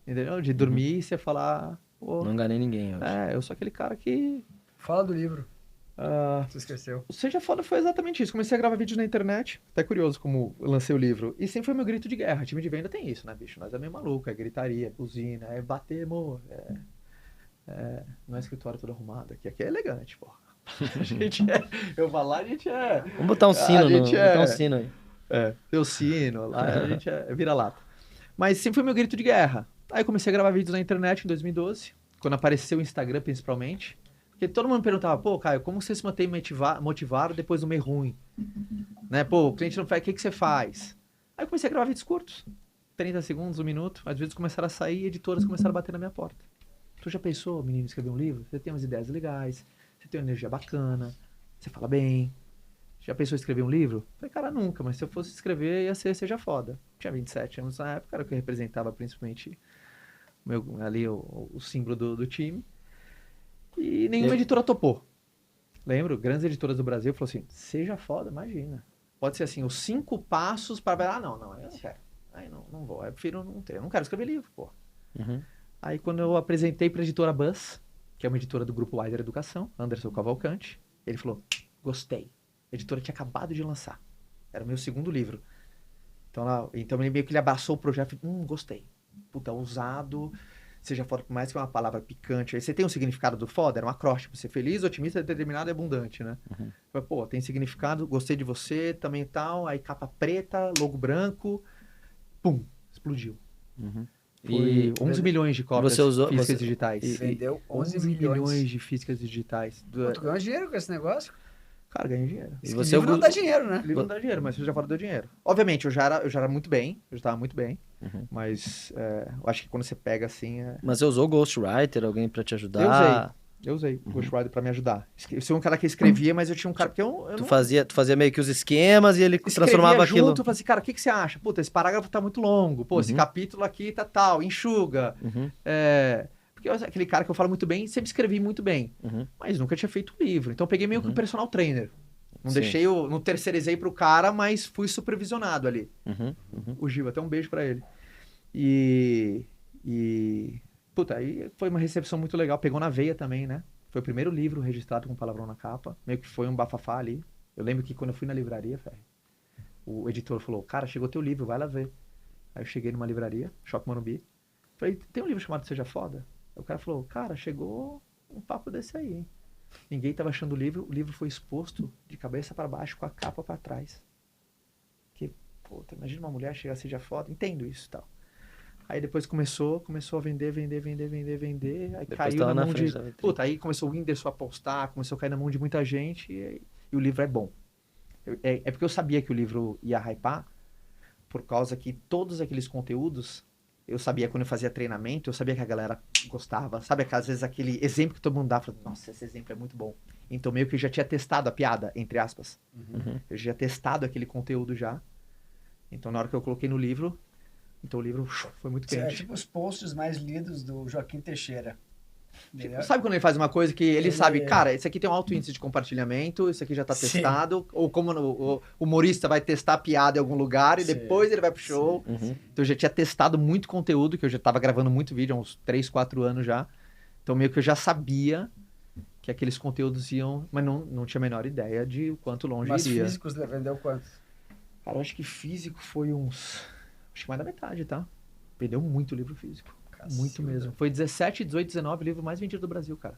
Entendeu? De dormir e você falar... Não enganei ninguém hoje. Eu sou aquele cara que... Fala do livro. Você esqueceu. O Seja Foda foi exatamente isso. Comecei a gravar vídeos na internet. Até curioso como eu lancei o livro. E sempre foi meu grito de guerra. Time de venda tem isso, né, bicho? Nós é meio maluco. É gritaria, é buzina, é bater, amor. Não é escritório todo arrumado aqui. Aqui é elegante, pô. A gente eu falo lá, a gente é... Vamos botar um sino, botar um sino aí. Tem o sino, lá a gente vira-lata. Mas sempre foi meu grito de guerra. Aí eu comecei a gravar vídeos na internet em 2012. Quando apareceu o Instagram, principalmente. Porque todo mundo me perguntava, pô, Caio, como você se mantém motivado depois do mês ruim? Né? Pô, o cliente não faz, o que você faz? Aí eu comecei a gravar vídeos curtos. 30 segundos, 1 minuto. Às vezes começaram a sair e editoras começaram a bater na minha porta. Tu já pensou, menino, escrever um livro? Você tem umas ideias legais, você tem uma energia bacana, você fala bem. Já pensou em escrever um livro? Falei, cara, nunca, mas se eu fosse escrever, ia ser Seja Foda. Tinha 27 anos na época, era o que eu representava principalmente ali o símbolo do time. E nenhuma editora topou. Lembro, grandes editoras do Brasil falaram assim, Seja Foda, imagina. Pode ser assim, os 5 passos para... não, eu não quero. Aí não vou, eu prefiro não ter. Eu não quero escrever livro, pô. Aí quando eu apresentei para a editora Buzz, que é uma editora do Grupo Wider Educação, Anderson Cavalcante, ele falou, gostei. A editora tinha acabado de lançar. Era o meu 2º livro. Então ele meio que ele abraçou o projeto e gostei. Puta, ousado, Seja Foda, por mais que é uma palavra picante. Aí você tem um significado do foda? Era um acróstico. Ser feliz, otimista, determinado e abundante, né? Falei, pô, tem significado, gostei de você, também e tal. Aí capa preta, logo branco. Pum, explodiu. Foi 11 milhões de cópias físicas digitais. Vendeu 11 milhões de físicas digitais. Pô, tu ganhou dinheiro com esse negócio? Cara, ganhei dinheiro. E você livro não dá dinheiro, né? Livro não dá dinheiro, mas Seja Foda deu dinheiro. Obviamente, eu já era muito bem, eu já estava muito bem, mas eu acho que quando você pega assim... Mas você usou Ghostwriter, alguém pra te ajudar? Eu usei o Ghostwriter pra me ajudar. Eu sou um cara que escrevia, mas eu tinha um cara... Porque eu tu fazia meio que os esquemas e ele transformava junto, aquilo... Eu falei assim, cara, o que você acha? Puta, esse parágrafo tá muito longo. Pô, esse capítulo aqui tá tal, enxuga. Porque aquele cara que eu falo muito bem, sempre escrevi muito bem. Mas nunca tinha feito um livro. Então eu peguei meio que um personal trainer. Não terceirizei pro cara, mas fui supervisionado ali. O Gil, até um beijo pra ele. Puta, aí foi uma recepção muito legal. Pegou na veia também, né? Foi o primeiro livro registrado com palavrão na capa. Meio que foi um bafafá ali. Eu lembro que quando eu fui na livraria, o editor falou, cara, chegou teu livro, vai lá ver. Aí eu cheguei numa livraria, Shopping Morumbi. Falei, tem um livro chamado Seja Foda? Aí o cara falou, cara, chegou um papo desse aí, hein? Ninguém tava achando o livro foi exposto de cabeça para baixo, com a capa para trás. Puta, imagina uma mulher chegar a Seja Foda, entendo isso e tal. Aí depois começou a vender. Aí depois caiu na mão de... Puta, aí começou o Whindersson a postar, começou a cair na mão de muita gente e o livro é bom. É porque eu sabia que o livro ia hypar, por causa que todos aqueles conteúdos, eu sabia quando eu fazia treinamento, eu sabia que a galera gostava. Sabe, às vezes aquele exemplo que todo mundo dá, fala, nossa, esse exemplo é muito bom. Então meio que eu já tinha testado a piada, entre aspas. Eu já tinha testado aquele conteúdo já. Então na hora que eu coloquei no livro, Então o livro foi muito É quente. tipo os posts mais lidos do Joaquim Teixeira. Tipo, sabe quando ele faz uma coisa que ele sabe, cara, esse aqui tem um alto índice de compartilhamento, isso aqui já tá Sim. testado, ou como o humorista vai testar a piada em algum lugar e Sim. depois ele vai pro show. Uhum. Então eu já tinha testado muito conteúdo, que eu já tava gravando muito vídeo há uns 3, 4 anos já. Então meio que eu já sabia que aqueles conteúdos iam, mas não tinha a menor ideia de o quanto longe Mas iria. físicos vendeu quanto? Cara, eu acho que físico foi uns, acho que mais da metade, tá? Vendeu muito livro físico. Muito Cacilda. mesmo. Foi 17, 18, 19 livro mais vendido do Brasil, cara.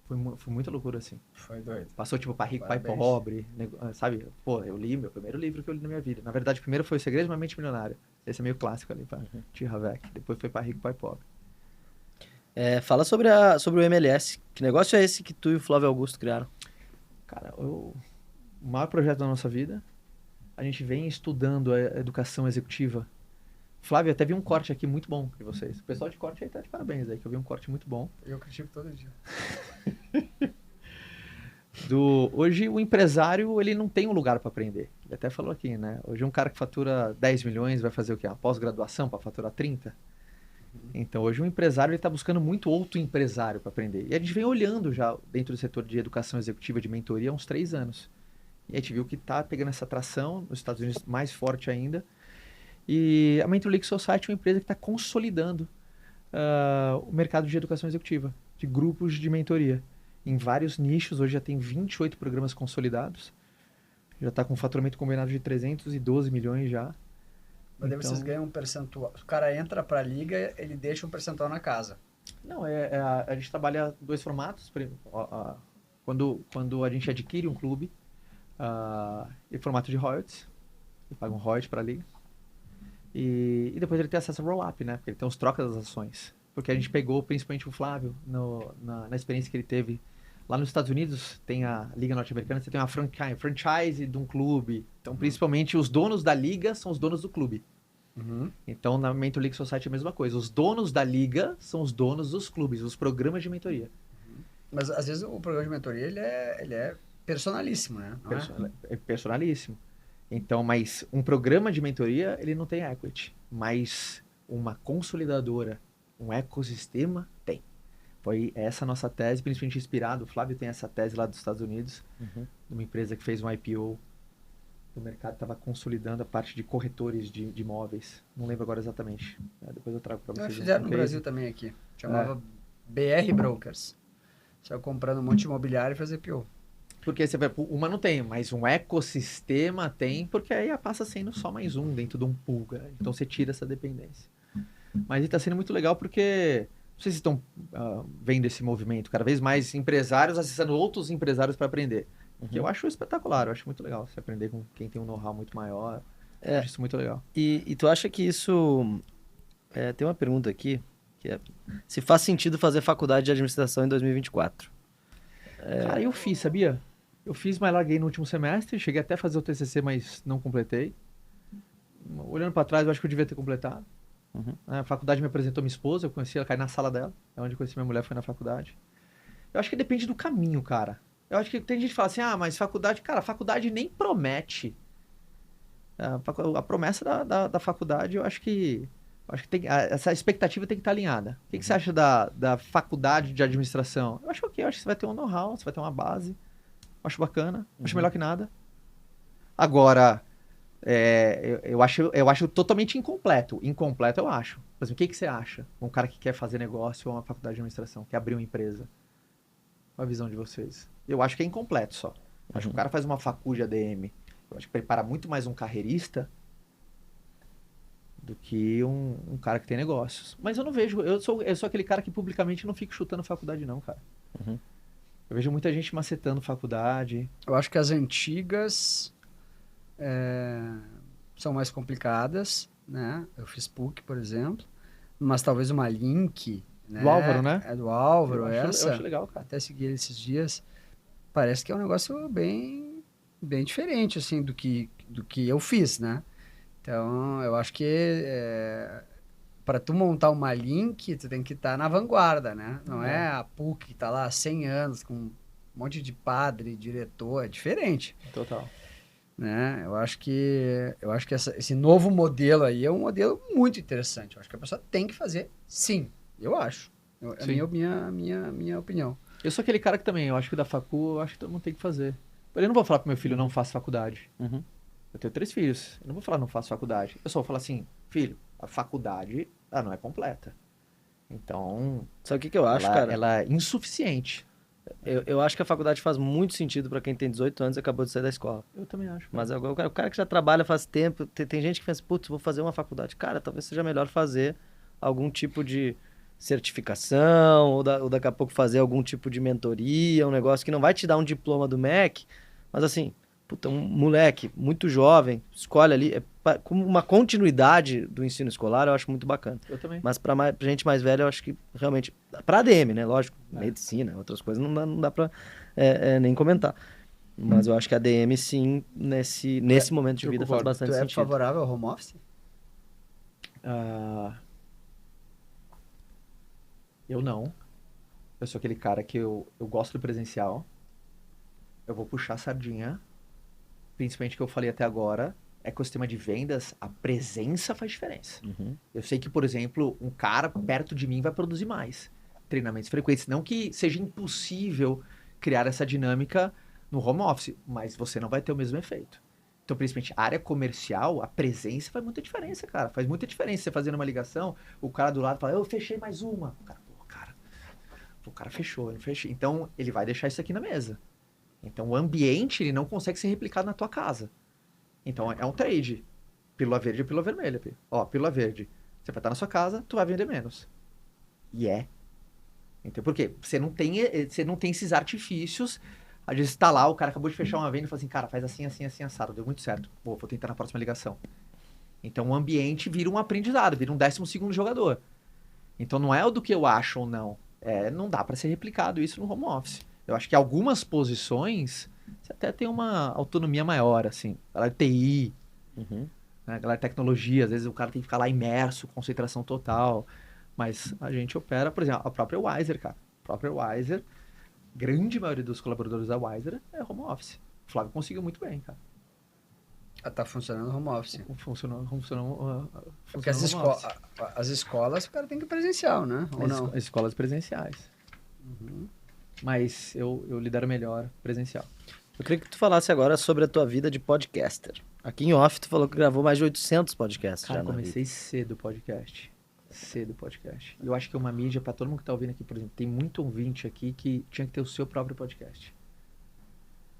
Foi muita loucura, assim. Foi doido. Passou, tipo, Pai Rico, Pai Parabéns. Pobre, sabe? Pô, eu li meu primeiro livro que eu li na minha vida. Na verdade, o primeiro foi O Segredo de uma Mente Milionária. Esse é meio clássico ali, pra T. Havek. Depois foi Pai Rico, Pai Pobre. Fala sobre o MLS. Que negócio é esse que tu e o Flávio Augusto criaram? Cara, o maior projeto da nossa vida. A gente vem estudando a educação executiva. Flávio, até vi um corte aqui muito bom de vocês. O pessoal de corte aí tá de parabéns aí, que eu vi um corte muito bom. Eu critico todo dia. Hoje o empresário, ele não tem um lugar para aprender. Ele até falou aqui, né? Hoje um cara que fatura 10 milhões vai fazer o quê? Uma pós-graduação para faturar 30? Então hoje o empresário ele está buscando muito outro empresário para aprender. E a gente vem olhando já dentro do setor de educação executiva, de mentoria, há uns 3 anos. E a gente viu que está pegando essa atração nos Estados Unidos mais forte ainda. E a Mentor League Society é uma empresa que está consolidando o mercado de educação executiva, de grupos de mentoria. Em vários nichos, hoje já tem 28 programas consolidados. Já está com um faturamento combinado de 312 milhões já. Mas daí vocês ganham um percentual. O cara entra para a liga, ele deixa um percentual na casa. Não, a gente trabalha 2 formatos. Quando a gente adquire um clube, em formato de royalties, ele paga um royalty para a liga. E depois ele tem acesso a roll-up, né? Porque ele tem os trocas das ações. Porque a gente pegou principalmente o Flávio na experiência que ele teve. Lá nos Estados Unidos, tem a Liga Norte-Americana, você tem uma franchise de um clube. Então, principalmente, os donos da liga são os donos do clube. Então, na Mentor League Society é a mesma coisa. Os donos da liga são os donos dos clubes, os programas de mentoria. Mas, às vezes, o programa de mentoria, ele é personalíssimo, né? Não É personalíssimo. Então, mas um programa de mentoria, ele não tem equity. Mas uma consolidadora, um ecossistema, tem. Foi essa a nossa tese, principalmente inspirado. O Flávio tem essa tese lá dos Estados Unidos, de uma empresa que fez um IPO. O mercado estava consolidando a parte de corretores de imóveis. Não lembro agora exatamente. Depois eu trago para vocês. Fizeram no Brasil também aqui. Chamava BR Brokers. Saiu comprando um monte de imobiliário e fazia IPO. Porque você vai, uma não tem, mas um ecossistema tem, porque aí passa sendo só mais um dentro de um pool. Então você tira essa dependência. Mas está sendo muito legal porque não sei se estão vendo esse movimento, cada vez mais empresários acessando outros empresários para aprender. Que eu acho espetacular, eu acho muito legal você aprender com quem tem um know-how muito maior. Eu acho isso muito legal. E tu acha que isso... tem uma pergunta aqui, que é... Se faz sentido fazer faculdade de administração em 2024? Cara, eu fiz, sabia? Eu fiz, mas larguei no último semestre. Cheguei até a fazer o TCC, mas não completei. Olhando para trás, eu acho que eu devia ter completado. A faculdade me apresentou minha esposa, eu conheci ela, caí na sala dela. É onde eu conheci minha mulher, foi na faculdade. Eu acho que depende do caminho, cara. Eu acho que tem gente que fala assim, mas faculdade... Cara, a faculdade nem promete. A promessa da faculdade, eu acho que tem, essa expectativa tem que estar alinhada. O que você acha da faculdade de administração? Eu acho ok, eu acho que você vai ter um know-how, você vai ter uma base. Acho bacana, acho melhor que nada. Agora, eu acho totalmente incompleto. Incompleto eu acho. Por exemplo, o que você acha? Um cara que quer fazer negócio ou uma faculdade de administração, quer abrir uma empresa. Qual a visão de vocês? Eu acho que é incompleto só. Acho que o cara faz uma facu de ADM. Eu acho que prepara muito mais um carreirista do que um cara que tem negócios. Mas eu não vejo... Eu sou aquele cara que publicamente não fico chutando faculdade não, cara. Eu vejo muita gente macetando faculdade. Eu acho que as antigas são mais complicadas, né? Eu fiz PUC, por exemplo. Mas talvez uma Link... Né? Do Álvaro, né? É do Álvaro, eu essa. acho legal, cara. Até segui ele esses dias. Parece que é um negócio bem diferente, assim, do que eu fiz, né? Então, eu acho que para tu montar uma Link, tu tem que estar na vanguarda, né? Não é a PUC que tá lá há 100 anos com um monte de padre, diretor, é diferente. Total. né? Eu acho que esse novo modelo aí é um modelo muito interessante. Eu acho que a pessoa tem que fazer, sim. Eu acho. É Sim. a minha opinião. Eu sou aquele cara que também, eu acho que da facu, eu acho que todo mundo tem que fazer. Eu não vou falar pro meu filho, não faça faculdade. Uhum. Eu tenho 3 filhos. Eu não vou falar, não faço faculdade. Eu só vou falar assim, filho, a faculdade, ela não é completa. Então, Sabe o que que eu acho, ela, cara? ela é insuficiente. Eu acho que a faculdade faz muito sentido pra quem tem 18 anos e acabou de sair da escola. Eu também acho. Mas agora, o cara que já trabalha faz tempo, tem gente que pensa, putz, vou fazer uma faculdade. Cara, talvez seja melhor fazer algum tipo de certificação, ou daqui a pouco fazer algum tipo de mentoria, um negócio que não vai te dar um diploma do MEC, mas assim, puta, um moleque muito jovem, escolhe ali, como uma continuidade do ensino escolar, eu acho muito bacana. Eu também. Mas pra gente mais velha, eu acho que realmente, pra ADM, né, lógico, É. medicina, outras coisas, não dá pra nem comentar. Mas eu acho que a ADM, sim, nesse momento de eu vida faz concordo. bastante Tu é sentido. favorável ao home office? Ah, eu não. Eu sou aquele cara que eu gosto do presencial. Eu vou puxar a sardinha. Principalmente o que eu falei até agora. Ecossistema de vendas, a presença faz diferença. Uhum. Eu sei que, por exemplo, um cara perto de mim vai produzir mais treinamentos frequentes. Não que seja impossível criar essa dinâmica no home office, mas você não vai ter o mesmo efeito. Então, principalmente, a área comercial, a presença faz muita diferença, cara. Faz muita diferença você fazendo uma ligação, o cara do lado fala, eu fechei mais uma. O cara fechou, eu não fechei. Então, ele vai deixar isso aqui na mesa. Então, o ambiente, ele não consegue ser replicado na tua casa. Então, é um trade. Pílula verde e pílula vermelha. Ó, pílula verde. Você vai estar na sua casa, tu vai vender menos. E é. Então, por quê? Você não tem esses artifícios. Às vezes tá lá, o cara acabou de fechar uma venda e fala assim, cara, faz assim, assim, assim, assado. Deu muito certo. Vou tentar na próxima ligação. Então, o ambiente vira um aprendizado, vira um 12º jogador. Então, não é o do que eu acho ou não. Não dá para ser replicado isso no home office. Eu acho que algumas posições você até tem uma autonomia maior, assim. Galera de TI, Uhum. né? Galera de tecnologia, às vezes o cara tem que ficar lá imerso, concentração total. Mas a gente opera, por exemplo, a própria Wiser, cara. A própria Wiser, grande maioria dos colaboradores da Wiser é home office. O Flávio conseguiu muito bem, cara. Tá funcionando home office. Funcionou Porque home office. as escolas, o cara tem que ir presencial, né? Ou não? As escolas presenciais. Uhum. Mas eu lidero melhor presencial. Eu queria que tu falasse agora sobre a tua vida de podcaster. Aqui em off, tu falou que gravou mais de 800 podcasts Cara, já na vida. comecei cedo o podcast. E eu acho que é uma mídia pra todo mundo que tá ouvindo aqui, por exemplo, tem muito ouvinte aqui que tinha que ter o seu próprio podcast.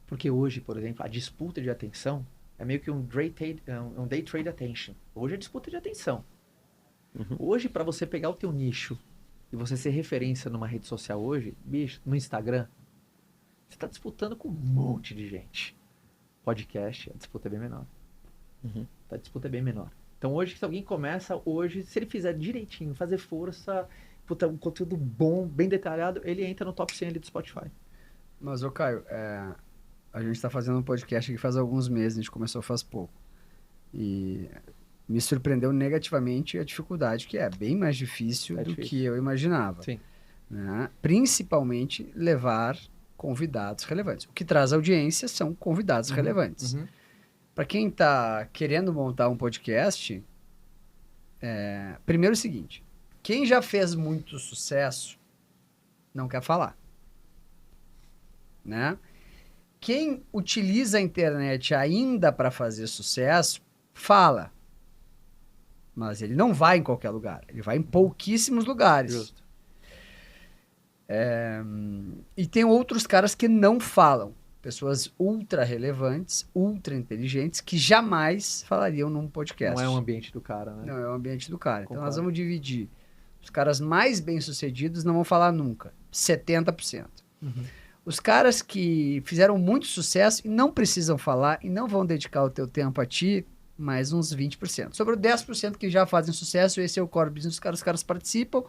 Porque hoje, por exemplo, a disputa de atenção é meio que um day trade attention. Hoje é disputa de atenção. Uhum. Hoje, pra você pegar o teu nicho e você ser referência numa rede social hoje, bicho, no Instagram, você tá disputando com um monte de gente. Podcast, a disputa é bem menor. Uhum. A disputa é bem menor. Então hoje, se alguém começa hoje, se ele fizer direitinho, fazer força, puta, um conteúdo bom, bem detalhado, ele entra no top 100 ali do Spotify. Mas, ô Caio, a gente tá fazendo um podcast aqui faz alguns meses, a gente começou faz pouco. E me surpreendeu negativamente a dificuldade, que é bem mais difícil É do difícil. que eu imaginava. Sim. Né? Principalmente levar convidados relevantes. O que traz audiência são convidados relevantes. Uhum. Para quem está querendo montar um podcast, primeiro é o seguinte: quem já fez muito sucesso não quer falar, né? Quem utiliza a internet ainda para fazer sucesso fala, mas ele não vai em qualquer lugar, ele vai em pouquíssimos lugares. Justo. E tem outros caras que não falam. Pessoas ultra relevantes, ultra inteligentes, que jamais falariam num podcast. Não é o ambiente do cara, né? Não é o ambiente do cara. Então Concordo. nós vamos dividir. Os caras mais bem-sucedidos não vão falar nunca. 70%. Uhum. Os caras que fizeram muito sucesso e não precisam falar e não vão dedicar o teu tempo a ti, mais uns 20%. Sobre o 10% que já fazem sucesso, esse é o core business, os caras participam.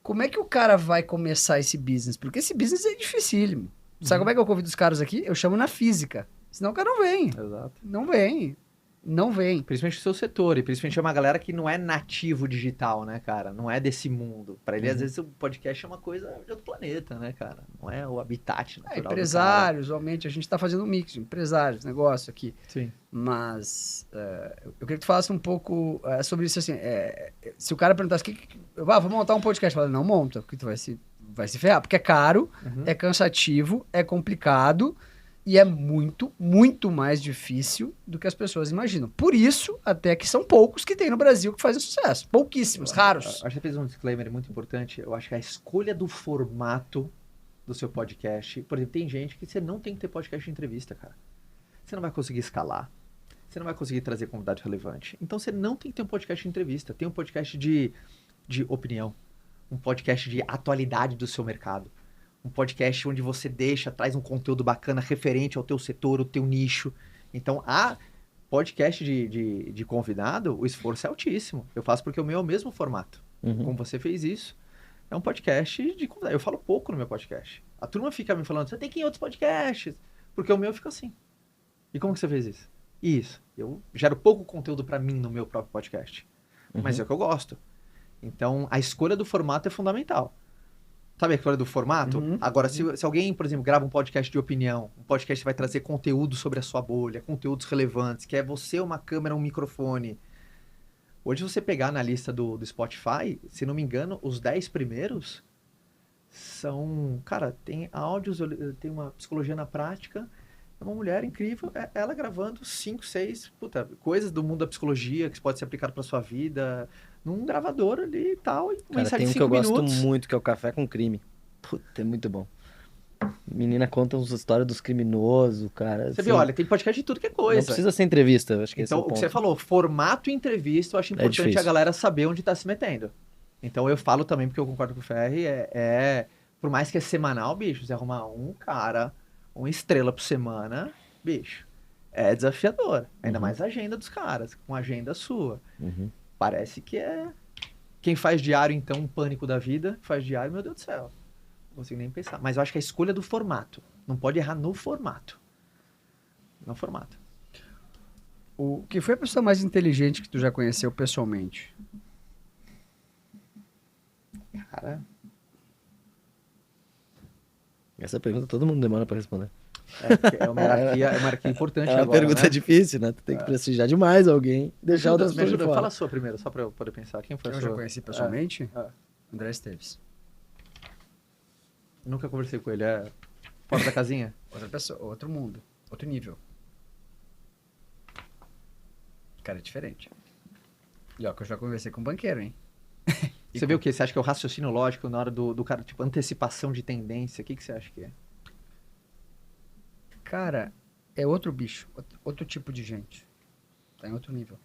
Como é que o cara vai começar esse business? Porque esse business é dificílimo. Sabe como é que eu convido os caras aqui? Eu chamo na física. Senão o cara não vem. Exato. Não vem. não vem. Principalmente o seu setor, e principalmente é uma galera que não é nativo digital, né, cara? Não é desse mundo. Pra ele, às vezes, o podcast é uma coisa de outro planeta, né, cara? Não é o habitat natural do cara. Empresários, atualmente, a gente tá fazendo um mix de empresários, negócio aqui. Sim. Mas eu queria que tu falasse um pouco sobre isso, assim, se o cara perguntasse, vou montar um podcast, eu falo, não monta, porque tu vai se ferrar, porque é caro, é cansativo, é complicado e é muito, muito mais difícil do que as pessoas imaginam. Por isso, até que são poucos que tem no Brasil que fazem sucesso. Pouquíssimos, raros. Acho que você fez um disclaimer muito importante. Eu acho que a escolha do formato do seu podcast... Por exemplo, tem gente que você não tem que ter podcast de entrevista, cara. Você não vai conseguir escalar. Você não vai conseguir trazer convidado relevante. Então, você não tem que ter um podcast de entrevista. Tem um podcast de opinião. Um podcast de atualidade do seu mercado. Um podcast onde você traz um conteúdo bacana referente ao teu setor, ao teu nicho. Então, podcast de convidado, o esforço é altíssimo. Eu faço porque o meu é o mesmo formato. Como você fez isso, é um podcast de convidado. Eu falo pouco no meu podcast. A turma fica me falando, você tem que ir em outros podcasts. Porque o meu fica assim. E como que você fez isso? Isso. Eu gero pouco conteúdo para mim no meu próprio podcast. Mas é o que eu gosto. Então, a escolha do formato é fundamental. Sabe a escolha do formato? Agora, se alguém, por exemplo, grava um podcast de opinião, um podcast que vai trazer conteúdo sobre a sua bolha, conteúdos relevantes, que é você, uma câmera, um microfone. Hoje, você pegar na lista do Spotify, se não me engano, os 10 primeiros são... Cara, tem áudios, tem uma psicologia na prática, é uma mulher incrível, ela gravando 5, 6 coisas do mundo da psicologia que pode ser aplicado para sua vida, num gravador ali e tal. Cara, tem um que eu gosto muito, que é o Café com Crime. Puta, é muito bom. Menina conta uns histórias dos criminosos, cara. Você viu, olha, tem podcast de tudo que é coisa. Não precisa ser entrevista, eu acho que então, esse é o o que ponto. você falou, formato entrevista, eu acho importante a galera saber onde tá se metendo. Então, eu falo também, porque eu concordo com o Ferri, por mais que é semanal, bicho, você arrumar um cara, uma estrela por semana, bicho, é desafiador. Ainda mais a agenda dos caras, com a agenda sua. Parece que é... Quem faz diário, então, um pânico da vida, faz diário, meu Deus do céu. Não consigo nem pensar. Mas eu acho que a escolha do formato. Não pode errar no formato. No formato. O que foi a pessoa mais inteligente que tu já conheceu pessoalmente? Cara... Essa pergunta todo mundo demora pra responder. É uma hierarquia importante agora, É uma pergunta né? difícil, né? Tu tem que prestigiar demais alguém, deixar outras Me pessoas de ajuda, fora. fala a sua primeiro, só pra eu poder pensar. Quem foi a Eu sua? já conheci pessoalmente? André Esteves. Nunca conversei com ele, fora da casinha? Outra pessoa, outro mundo, outro nível. Cara, é diferente. E ó, que eu já conversei com um banqueiro, hein? Você vê o quê? Você acha que é o raciocínio lógico na hora do cara, tipo, antecipação de tendência? O que você acha que é? Cara, é outro bicho, outro tipo de gente. Tá em outro nível.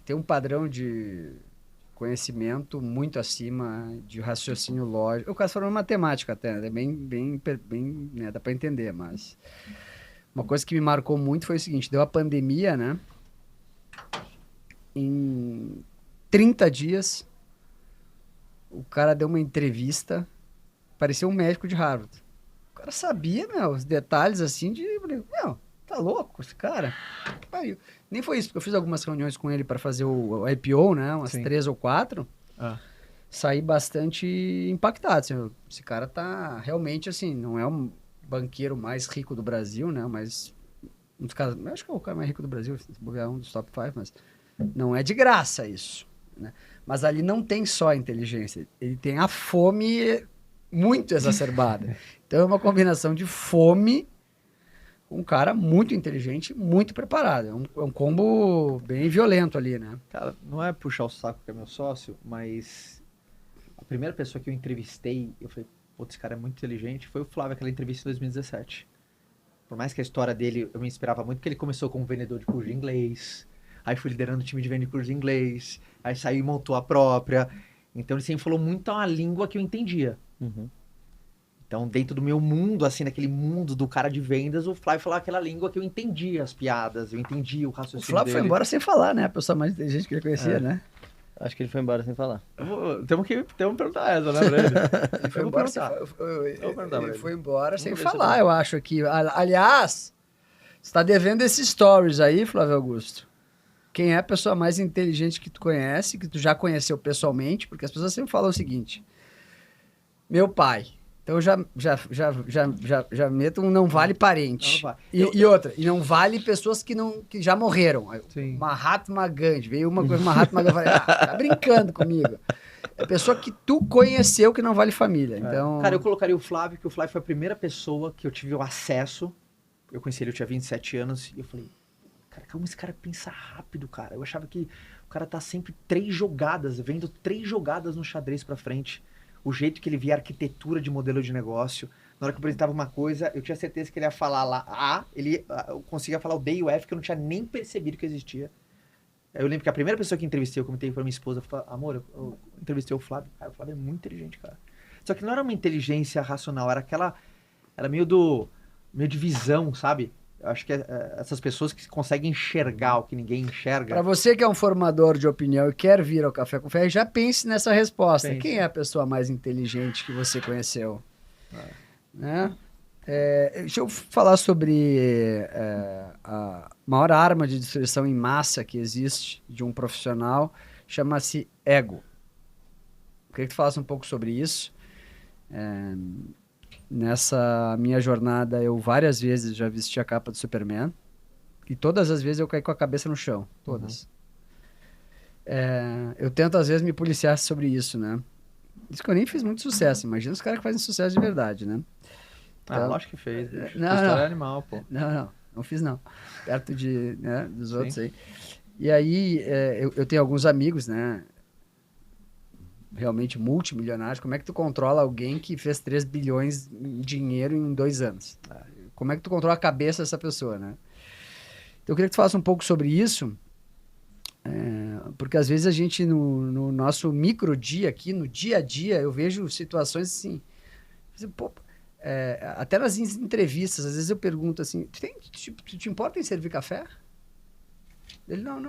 Tem um padrão de conhecimento muito acima, de raciocínio lógico. O caso falando matemática até, né? bem, né? Dá pra entender, mas... Uma coisa que me marcou muito foi o seguinte, deu a pandemia, né? Em 30 dias, o cara deu uma entrevista, parecia um médico de Harvard. O cara sabia, os detalhes assim de... Tá louco esse cara? Pariu. Nem foi isso, porque eu fiz algumas reuniões com ele para fazer o IPO, né? Umas 3 ou 4. Saí bastante impactado. Assim, esse cara tá realmente assim, não é um banqueiro mais rico do Brasil, né? Mas um dos caras, acho que é o cara mais rico do Brasil, se bobear um dos top 5, mas não é de graça isso, né? Mas ali não tem só a inteligência, ele tem a fome muito exacerbada. Então é uma combinação de fome, um cara muito inteligente, muito preparado. É um combo bem violento ali, né? Cara, não é puxar o saco que é meu sócio, mas a primeira pessoa que eu entrevistei, eu falei, esse cara é muito inteligente, foi o Flávio, aquela entrevista em 2017. Por mais que a história dele, eu me inspirava muito, porque ele começou como vendedor de curso de inglês, aí foi liderando o time de venda de curso de inglês, aí saiu e montou a própria. Então ele sempre falou muito a língua que eu entendia. Então, dentro do meu mundo, assim, naquele mundo do cara de vendas, o Flávio falava aquela língua que eu entendia as piadas, eu entendia o raciocínio dele. O Flávio foi embora sem falar, né? A pessoa mais inteligente que ele conhecia, né? Acho que ele foi embora sem falar. Temos que perguntar essa, né, pra ele? Ele foi embora, ele foi embora sem falar, eu acho aqui. Aliás, Você tá devendo esses stories aí, Flávio Augusto? Quem é a pessoa mais inteligente que tu conhece, que tu já conheceu pessoalmente? Porque as pessoas sempre falam o seguinte: meu pai. Então eu já meto um não vale parente. Não vai. E outra, e não vale pessoas que já morreram. Sim. Mahatma Gandhi. Veio uma coisa, Mahatma Gandhi. Eu falei, tá brincando comigo. É pessoa que tu conheceu que não vale família. Então... Cara, eu colocaria o Flávio, que o Flávio foi a primeira pessoa que eu tive o acesso. Eu conheci ele, eu tinha 27 anos, e eu falei, cara, como esse cara pensa rápido, cara? Eu achava que o cara tá sempre 3 jogadas, vendo 3 jogadas no xadrez pra frente. O jeito que ele via a arquitetura de modelo de negócio. Na hora que eu apresentava uma coisa, eu tinha certeza que ele ia falar lá A, eu conseguia falar o B e o F, que eu não tinha nem percebido que existia. Eu lembro que a primeira pessoa que entrevistei, eu comentei pra minha esposa, eu falei, amor, eu entrevistei o Flávio. Cara, o Flávio é muito inteligente, cara. Só que não era uma inteligência racional, era meio de visão, sabe? Eu acho que essas pessoas que conseguem enxergar o que ninguém enxerga. Para você que é um formador de opinião e quer vir ao Café com Fé, já pense nessa resposta. Pense. Quem é a pessoa mais inteligente que você conheceu? Né? Deixa eu falar sobre a maior arma de destruição em massa que existe de um profissional, chama-se ego. Eu queria que tu falasse um pouco sobre isso. Nessa minha jornada, eu várias vezes já vesti a capa do Superman. E todas as vezes eu caí com a cabeça no chão. Todas. Eu tento, às vezes, me policiar sobre isso, né? Isso que eu nem fiz muito sucesso. Imagina os caras que fazem sucesso de verdade, né? Então, lógico que fez. Bicho. Não, História não. é animal, pô. Não fiz não. Perto dos outros aí. E aí, eu tenho alguns amigos, né? Realmente multimilionários. Como é que tu controla alguém que fez 3 bilhões em dinheiro em 2 anos? Como é que tu controla a cabeça dessa pessoa, né? Então, eu queria que tu falasse um pouco sobre isso, porque às vezes a gente, no nosso micro dia aqui, no dia a dia, eu vejo situações assim, pô, até nas entrevistas, às vezes eu pergunto assim, tu te importa em servir café? Ele, não,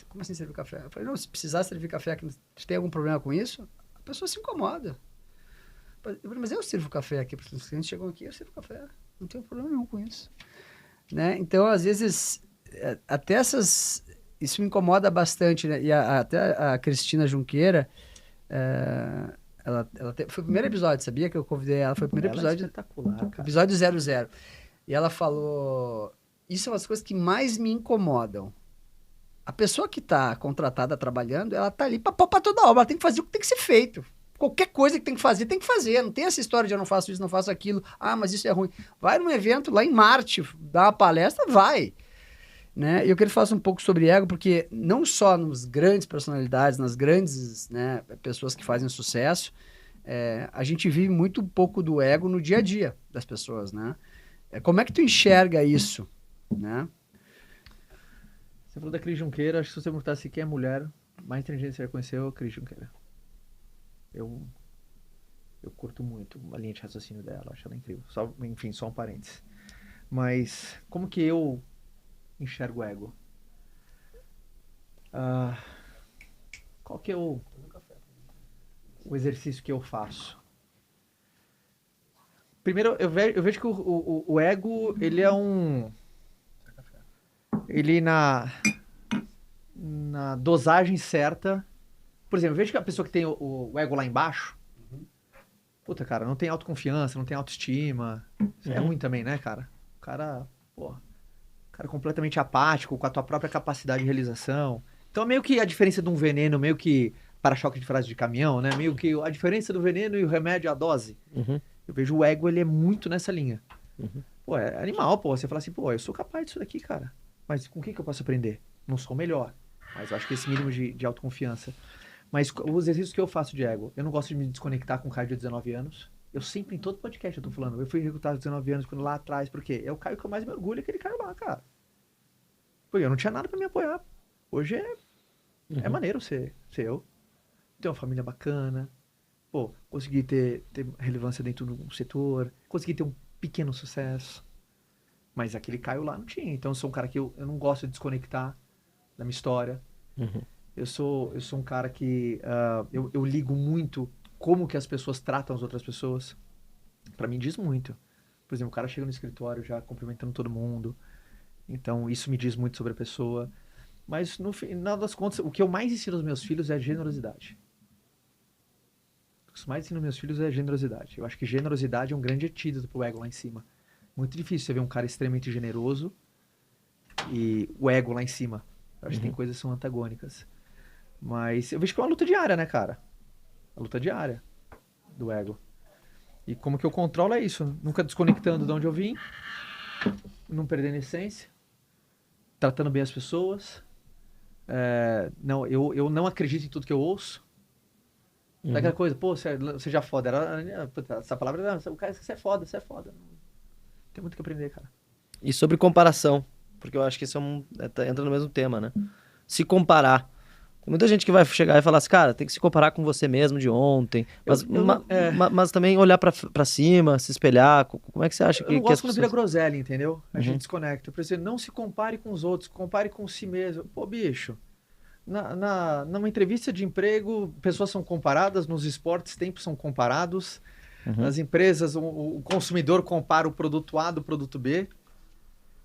como assim servir café? Eu falei, não, se precisar servir café aqui, tu tem algum problema com isso? A pessoa se incomoda. Eu falei, mas eu sirvo café aqui, porque os clientes chegam aqui, eu sirvo café, não tenho problema nenhum com isso. Né? Então, às vezes, até isso me incomoda bastante, né? E até a Cristina Junqueira, foi o primeiro episódio, sabia que eu convidei ela? Foi o primeiro episódio. É espetacular, cara. Episódio 00. E ela falou, isso são as coisas que mais me incomodam. A pessoa que está contratada trabalhando, ela está ali para toda obra, ela tem que fazer o que tem que ser feito. Qualquer coisa que tem que fazer. Não tem essa história de eu não faço isso, não faço aquilo. Ah, mas isso é ruim. Vai num evento lá em Marte, dá uma palestra, vai. Né? E eu queria que falasse um pouco sobre ego, porque não só nas grandes personalidades, nas grandes, né, pessoas que fazem sucesso, a gente vive muito pouco do ego no dia a dia das pessoas, né? Como é que tu enxerga isso, né? Você falou da Cris Junqueira, acho que se você perguntasse quem é a mulher mais inteligente que você já conheceu, é a Cris Junqueira. Eu curto muito a linha de raciocínio dela, acho ela incrível. Enfim, só um parênteses. Mas como que eu enxergo o ego? Qual que é o exercício que eu faço? Primeiro, eu vejo que o ego, ele é ele na dosagem certa. Por exemplo, eu vejo que a pessoa que tem o ego lá embaixo, puta, cara, não tem autoconfiança, não tem autoestima. Isso é ruim também, né, cara? O cara completamente apático com a tua própria capacidade de realização. Então, meio que a diferença de um veneno, meio que para-choque de frase de caminhão, né? Meio que a diferença do veneno e o remédio, a dose. Eu vejo o ego, ele é muito nessa linha. Pô, é animal, pô. Você fala assim, pô, eu sou capaz disso daqui, cara. Mas com o que eu posso aprender? Não sou o melhor. Mas eu acho que esse mínimo de autoconfiança. Mas os exercícios que eu faço de ego, eu não gosto de me desconectar com o Caio de 19 anos. Eu sempre, em todo podcast, eu tô falando, eu fui recrutado de 19 anos, quando lá atrás, porque é o Caio que eu mais me orgulho, aquele Caio lá, cara. Pô, eu não tinha nada pra me apoiar. Hoje é maneiro ser eu. Ter uma família bacana. Pô, consegui ter relevância dentro do setor. Consegui ter um pequeno sucesso. Mas aquele Caio lá não tinha. Então eu sou um cara que eu não gosto de desconectar da minha história. Eu sou um cara que eu ligo muito como que as pessoas tratam as outras pessoas. Pra mim diz muito. Por exemplo, o cara chega no escritório já cumprimentando todo mundo. Então, isso me diz muito sobre a pessoa. Mas, no final das contas, o que eu mais ensino aos meus filhos é generosidade. O que eu mais ensino aos meus filhos é generosidade. Eu acho que generosidade é um grande antídoto pro ego lá em cima. Muito difícil você ver um cara extremamente generoso e o ego lá em cima. Eu acho que tem coisas que são antagônicas. Mas eu vejo que é uma luta diária, né, cara? A luta diária do ego. E como que eu controlo é isso. Nunca desconectando de onde eu vim. Não perdendo a essência. Tratando bem as pessoas. Não, eu não acredito em tudo que eu ouço. Daquela coisa, pô, você já é foda. Essa palavra, o cara, você é foda, você é foda. Tem muito que aprender, cara. E sobre comparação, porque eu acho que isso entra no mesmo tema, né? Se comparar. Tem muita gente que vai chegar e falar assim, cara, tem que se comparar com você mesmo de ontem. Mas também olhar pra cima, se espelhar. Como é que você acha que... Eu não que as gosto quando pessoas... vira groselha, entendeu? A gente desconecta. Por exemplo, não se compare com os outros, compare com si mesmo. Pô, bicho, numa entrevista de emprego, pessoas são comparadas, nos esportes, tempos são comparados. Nas empresas, o consumidor compara o produto A do produto B.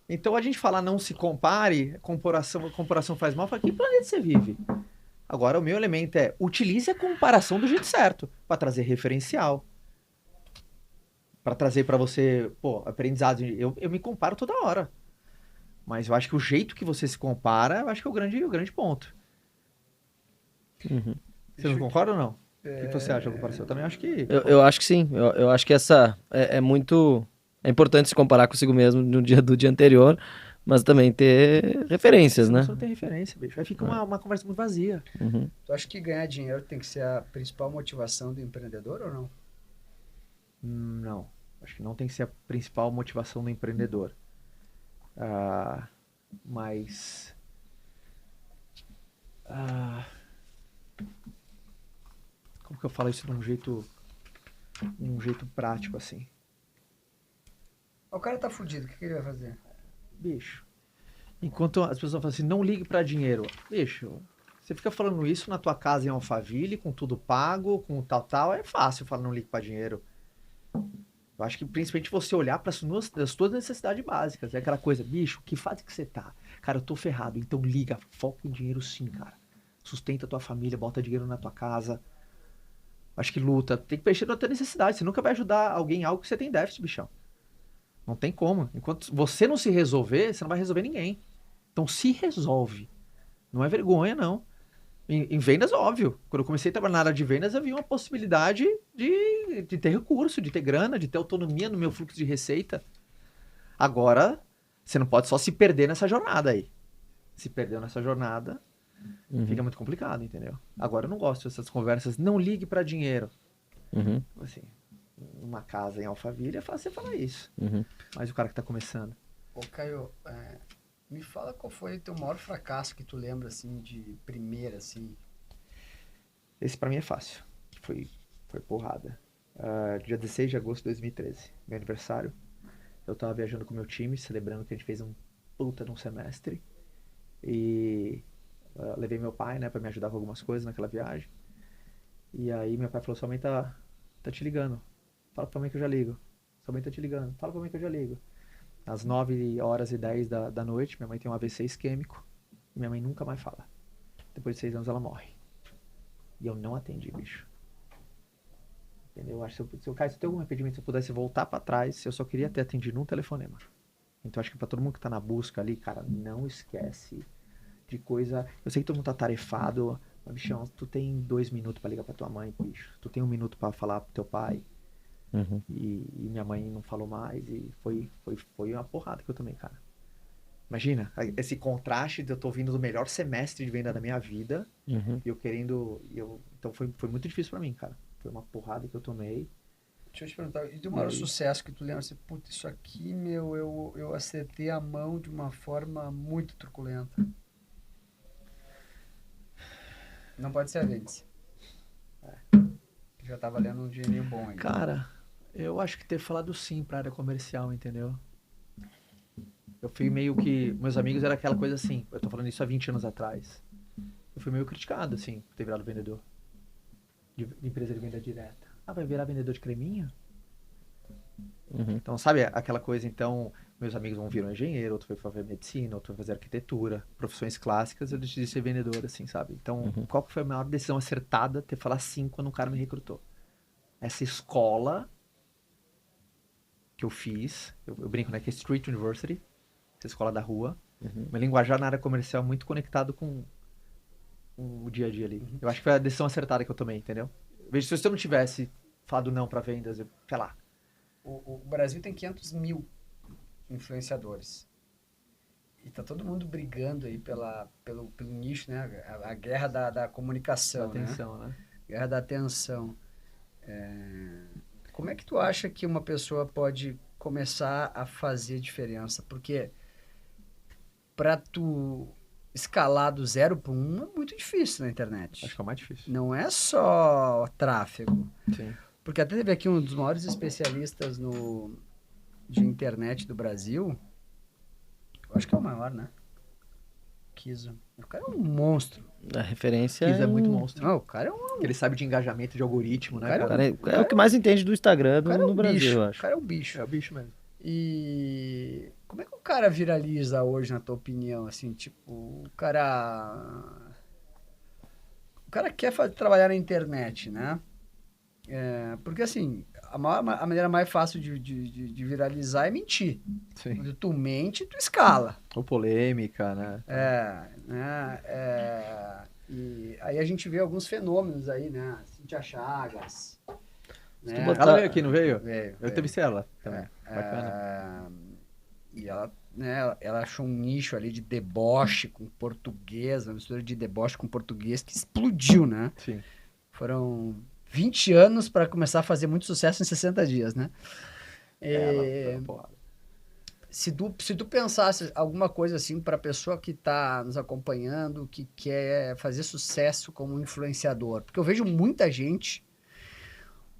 Então, a gente falar não se compare, comparação faz mal, para que planeta você vive? Agora, o meu elemento é, utilize a comparação do jeito certo, para trazer referencial. Para trazer para você, pô, aprendizado. Eu me comparo toda hora. Mas eu acho que o jeito que você se compara, eu acho que é o grande ponto. Você não concorda ou não? O que você acha da comparação? Eu também acho que... Eu acho que sim. Eu acho que essa é muito... É importante se comparar consigo mesmo no dia do dia anterior, mas também ter referências, né? Você não tem referência, bicho. Aí fica uma conversa muito vazia. Tu acha que ganhar dinheiro tem que ser a principal motivação do empreendedor ou não? Não. Acho que não tem que ser a principal motivação do empreendedor. Mas... como que eu falo isso de um jeito prático, assim? O cara tá fudido, o que ele vai fazer? Bicho, enquanto as pessoas falam assim, não ligue pra dinheiro. Bicho, você fica falando isso na tua casa em Alphaville, com tudo pago, com tal, é fácil falar não ligue pra dinheiro. Eu acho que principalmente você olhar para as tuas necessidades básicas. É aquela coisa, bicho, que fase que você tá? Cara, eu tô ferrado, então liga, foca em dinheiro sim, cara. Sustenta a tua família, bota dinheiro na tua casa. Acho que luta, tem que mexer na tua necessidade. Você nunca vai ajudar alguém em algo que você tem déficit, bichão. Não tem como. Enquanto você não se resolver, você não vai resolver ninguém. Então se resolve. Não é vergonha, não. Em vendas, óbvio. Quando eu comecei a trabalhar na área de vendas, eu vi uma possibilidade de ter recurso, de ter grana, de ter autonomia no meu fluxo de receita. Agora, você não pode só se perder nessa jornada aí. Se perdeu nessa jornada, fica muito complicado, entendeu? Agora eu não gosto dessas conversas. Não ligue para dinheiro. Assim, numa casa em Alphaville é fácil você falar isso. Mas o cara que tá começando. Ô, Caio, me fala qual foi o teu maior fracasso que tu lembra, assim, de primeira, assim. Esse pra mim é fácil. Foi porrada. Dia 16 de agosto de 2013, meu aniversário. Eu tava viajando com o meu time, celebrando que a gente fez um puta num semestre. E levei meu pai, né, pra me ajudar com algumas coisas naquela viagem. E aí meu pai falou, sua mãe tá te ligando. Fala pra mãe que eu já ligo. Sua mãe tá te ligando. Fala pra mãe que eu já ligo. Às 9h10 da noite, minha mãe tem um AVC isquêmico. E minha mãe nunca mais fala. Depois de 6 anos ela morre. E eu não atendi, bicho. Entendeu? Eu acho que se eu tem algum impedimento, se eu pudesse voltar pra trás, eu só queria ter atendido um telefonema. Então acho que pra todo mundo que tá na busca ali, cara, não esquece de coisa... Eu sei que todo mundo tá tarefado, mas, bichão, tu tem 2 minutos pra ligar pra tua mãe, bicho. Tu tem 1 minuto pra falar pro teu pai. E minha mãe não falou mais e foi uma porrada que eu tomei, cara. Imagina, esse contraste de eu tô vindo do melhor semestre de venda da minha vida e eu querendo... Então foi muito difícil pra mim, cara. Foi uma porrada que eu tomei. Deixa eu te perguntar, e do maior sucesso que tu lembra? Assim, puta, isso aqui, meu, eu acertei a mão de uma forma muito truculenta. Não pode ser a Vênice. Já tá valendo um dinheirinho bom aí. Cara, eu acho que ter falado sim pra área comercial, entendeu? Eu fui meio que... Meus amigos era aquela coisa assim, eu tô falando isso há 20 anos atrás. Eu fui meio criticado, assim, por ter virado vendedor. De empresa de venda direta. Vai virar vendedor de creminho? Então, sabe aquela coisa, então... Meus amigos um viram engenheiro, outro foi fazer medicina, outro foi fazer arquitetura, profissões clássicas, eu decidi ser vendedor, assim, sabe? Então, qual que foi a maior decisão acertada ter falar sim quando um cara me recrutou? Essa escola que eu fiz, eu brinco, né, que é Street University, essa escola da rua, uma linguajar na área comercial muito conectado com o dia a dia ali. Eu acho que foi a decisão acertada que eu tomei, entendeu? Veja, se eu não tivesse falado não para vendas, sei lá. O Brasil tem 500 mil influenciadores. E tá todo mundo brigando aí pelo nicho, né? A guerra da comunicação, Atenção, né? Guerra da atenção. Como é que tu acha que uma pessoa pode começar a fazer diferença? Porque para tu escalar do 0 para 1 é muito difícil na internet. Acho que é o mais difícil. Não é só tráfego. Sim. Porque até teve aqui um dos maiores especialistas de internet do Brasil. Eu acho que é o maior, né? Kiso. O cara é um monstro. A referência Kiz é muito monstro. Não, o cara é um... Porque ele sabe de engajamento, de algoritmo, né, cara O cara é o que mais entende do Instagram o cara é um no Brasil, bicho. eu O acho. cara é um bicho. É o bicho mesmo. E como é que o cara viraliza hoje, na tua opinião? Assim, tipo, o cara quer trabalhar na internet, né? Porque assim, a maneira mais fácil de viralizar é mentir. Sim. Quando tu mente, tu escala. Ou polêmica, né? E aí a gente vê alguns fenômenos aí, né? Cintia Chagas. Né? botar- Ela veio aqui, não veio? Veio. Eu entrevistei ela também. Bacana. E ela, né, ela achou um nicho ali de deboche com português, uma mistura de deboche com português que explodiu, né? Sim. Foram 20 anos para começar a fazer muito sucesso em 60 dias, né? Porra. Se tu pensasse alguma coisa assim para a pessoa que está nos acompanhando, que quer fazer sucesso como influenciador, porque eu vejo muita gente,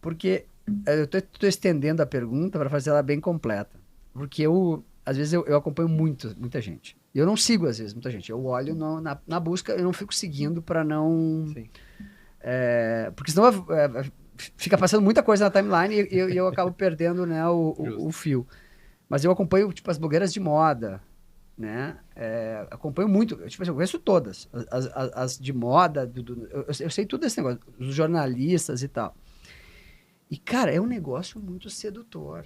porque eu tô estendendo a pergunta para fazer ela bem completa, porque às vezes eu acompanho muita gente. Eu não sigo às vezes muita gente. Eu olho na busca, eu não fico seguindo para não, Sim. porque senão fica passando muita coisa na timeline e eu acabo perdendo, né, o fio. Mas eu acompanho, tipo, as blogueiras de moda, né? Acompanho muito, tipo assim, eu conheço todas. As de moda, eu sei tudo desse negócio, os jornalistas e tal. E, cara, é um negócio muito sedutor.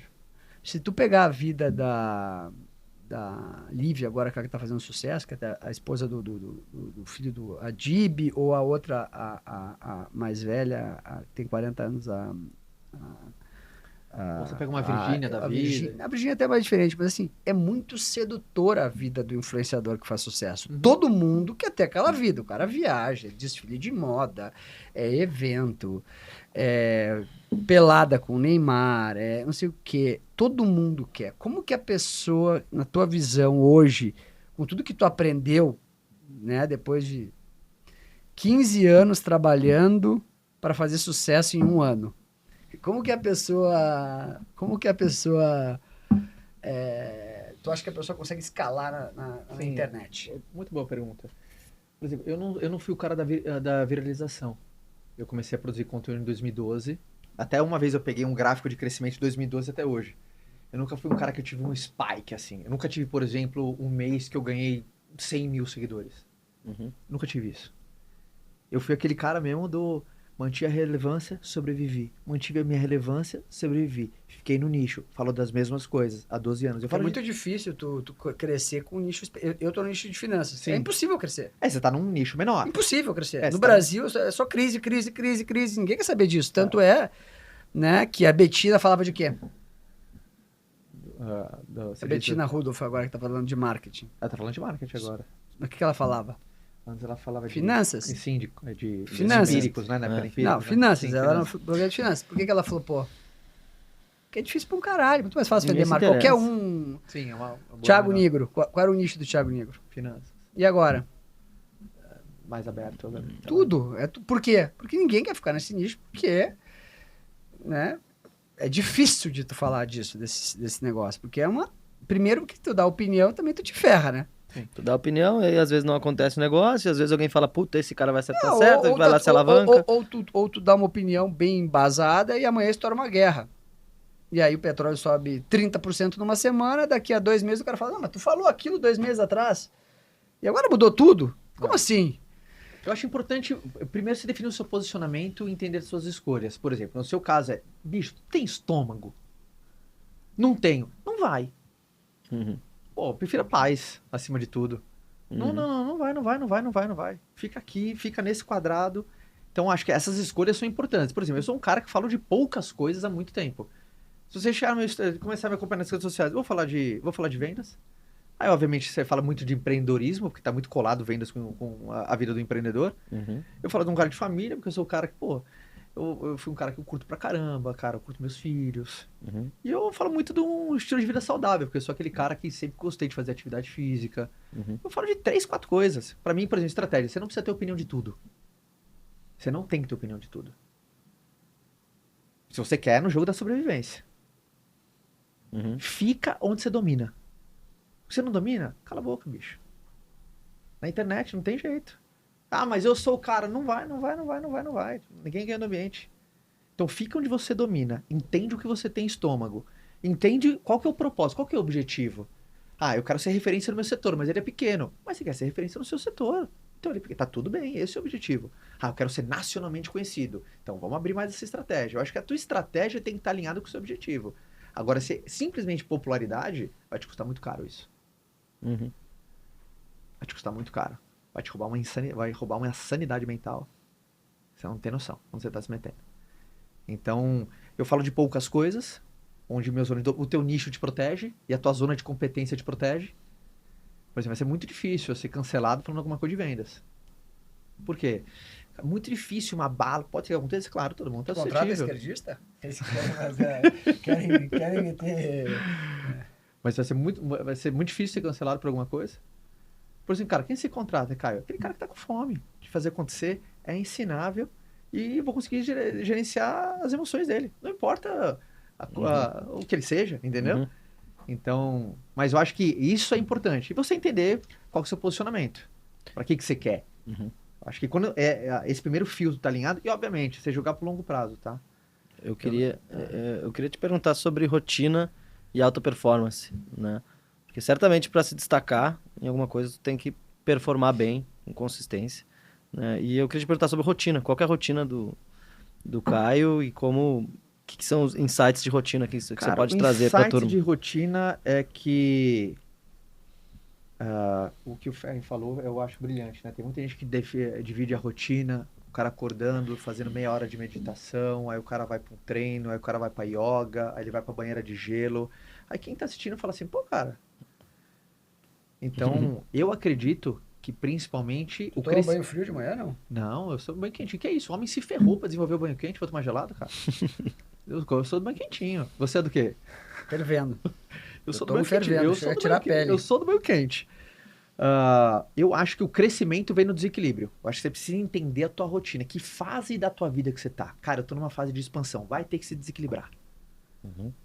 Se tu pegar a vida da Lívia, agora que ela tá fazendo sucesso, que é a esposa do filho do Adib, ou a outra, a mais velha, tem 40 anos, Você pega uma Virgínia da vida. A Virgínia é até mais diferente, mas assim, é muito sedutora a vida do influenciador que faz sucesso. Todo mundo quer ter aquela vida. O cara viaja, desfile de moda, evento, pelada com o Neymar, não sei o quê. Todo mundo quer. Como que a pessoa, na tua visão hoje, com tudo que tu aprendeu, né, depois de 15 anos trabalhando para fazer sucesso em um ano, como que a pessoa tu acha que a pessoa consegue escalar na internet? Muito boa pergunta. Por exemplo, eu não fui o cara da viralização. Eu comecei a produzir conteúdo em 2012. Até uma vez eu peguei um gráfico de crescimento de 2012 até hoje. Eu nunca fui um cara que eu tive um spike, assim. Eu nunca tive, por exemplo, um mês que eu ganhei 100 mil seguidores. Nunca tive isso. Eu fui aquele cara mesmo mantive a relevância, sobrevivi. Mantive a minha relevância, sobrevivi. Fiquei no nicho. Falo das mesmas coisas há 12 anos. É muito difícil tu crescer com um nicho... Eu tô no nicho de finanças. Sim. É impossível crescer. Você tá num nicho menor. Impossível crescer. No você Brasil é só crise. Ninguém quer saber disso. Tanto né, que a Betina falava de quê? A Betina Rudolph agora que tá falando de marketing. Ela tá falando de marketing agora. O que ela falava? Antes ela falava de... Finanças? Sim, de Finanças. empíricos, né? Na época empíricos, Não, né? finanças. Sim, Ela era finanças. blogueira de finanças. Por que ela falou, pô? Porque é difícil pra um caralho. Muito mais fácil Ninguém vender se marca. interessa. Qualquer um... Sim, é uma boa Thiago menor. Nigro. Qual era o nicho do Thiago Nigro? Finanças. E agora? Mais aberto. Né? Tudo. Por quê? Porque ninguém quer ficar nesse nicho, porque, né, é difícil de tu falar disso, desse negócio, porque primeiro que tu dá opinião, também tu te ferra, né? Tu dá opinião, e aí às vezes não acontece o negócio, e às vezes alguém fala, puta, esse cara vai acertar Ou- certo, ou ele vai lá se alavanca. Ou tu dá uma opinião bem embasada e amanhã estoura uma guerra. E aí o petróleo sobe 30% numa semana, daqui a 2 meses o cara fala, não, mas tu falou aquilo 2 meses atrás, e agora mudou tudo? Como assim? Eu acho importante, primeiro, você definir o seu posicionamento e entender as suas escolhas. Por exemplo, no seu caso bicho, tu tem estômago? Não tenho. Não vai. Pô, eu prefiro a paz acima de tudo. Não vai. Fica aqui, fica nesse quadrado. Então, acho que essas escolhas são importantes. Por exemplo, eu sou um cara que falo de poucas coisas há muito tempo. Se você começar a me acompanhar nas redes sociais, vou falar de vendas. Aí, obviamente, você fala muito de empreendedorismo, porque tá muito colado vendas com a vida do empreendedor. Eu falo de um cara de família, porque eu sou o cara que, pô, eu fui um cara que eu curto pra caramba, cara, eu curto meus filhos. E eu falo muito de um estilo de vida saudável, porque eu sou aquele cara que sempre gostei de fazer atividade física. Eu falo de 3, 4 coisas. Pra mim, por exemplo, estratégia. Você não precisa ter opinião de tudo. Você não tem que ter opinião de tudo. Se você quer, é no jogo da sobrevivência. Fica onde você domina. Você não domina? Cala a boca, bicho. Na internet não tem jeito. Ah, mas eu sou o cara. Não vai. Ninguém ganha no ambiente. Então fica onde você domina. Entende o que você tem estômago. Entende qual que é o propósito, qual que é o objetivo. Ah, eu quero ser referência no meu setor, mas ele é pequeno. Mas você quer ser referência no seu setor. Então tá tudo bem, esse é o objetivo. Ah, eu quero ser nacionalmente conhecido. Então vamos abrir mais essa estratégia. Eu acho que a tua estratégia tem que estar alinhada com o seu objetivo. Agora, se simplesmente popularidade, vai te custar muito caro isso. Vai te custar muito caro. Vai roubar uma sanidade mental. Você não tem noção onde você está se metendo. Então, eu falo de poucas coisas, onde o teu nicho te protege e a tua zona de competência te protege. Por exemplo, vai ser muito difícil eu ser cancelado falando alguma coisa de vendas. Por quê? É muito difícil uma bala. Pode ser que aconteça, claro, todo mundo está suscetível. Contrato esquerdista? Eles querem meter... Mas vai ser muito difícil ser cancelado por alguma coisa. Por exemplo, cara, quem se contrata, Caio? Aquele cara que tá com fome de fazer acontecer, é ensinável e vou conseguir gerenciar as emoções dele. Não importa o que ele seja, entendeu? Então, mas eu acho que isso é importante. E você entender qual é o seu posicionamento. Para que você quer. Acho que quando esse primeiro filtro tá alinhado, e obviamente, você jogar pro longo prazo, tá? Eu queria te perguntar sobre rotina e alta performance, né? Porque certamente para se destacar em alguma coisa, tu tem que performar bem, com consistência, né? E eu queria te perguntar sobre rotina. Qual que é a rotina do Caio e o que são os insights de rotina que você pode trazer para a turma? O insight de rotina é que o que o Ferri falou eu acho brilhante, né? Tem muita gente que divide a rotina, o cara acordando, fazendo meia hora de meditação, aí o cara vai para um treino, aí o cara vai para yoga, aí ele vai para banheira de gelo. Aí quem tá assistindo fala assim, pô, cara... Então, eu acredito que principalmente... Tu toma banho frio de manhã, não? Não, eu sou do banho quentinho. Que é isso? O homem se ferrou pra desenvolver o banho quente, vou tomar gelado, cara. Eu sou do banho quentinho. Você é do quê? Fervendo. Eu sou do banho quente. Eu sou do banho quente. Eu acho que o crescimento vem no desequilíbrio. Eu acho que você precisa entender a tua rotina. Que fase da tua vida que você tá? Cara, eu tô numa fase de expansão. Vai ter que se desequilibrar.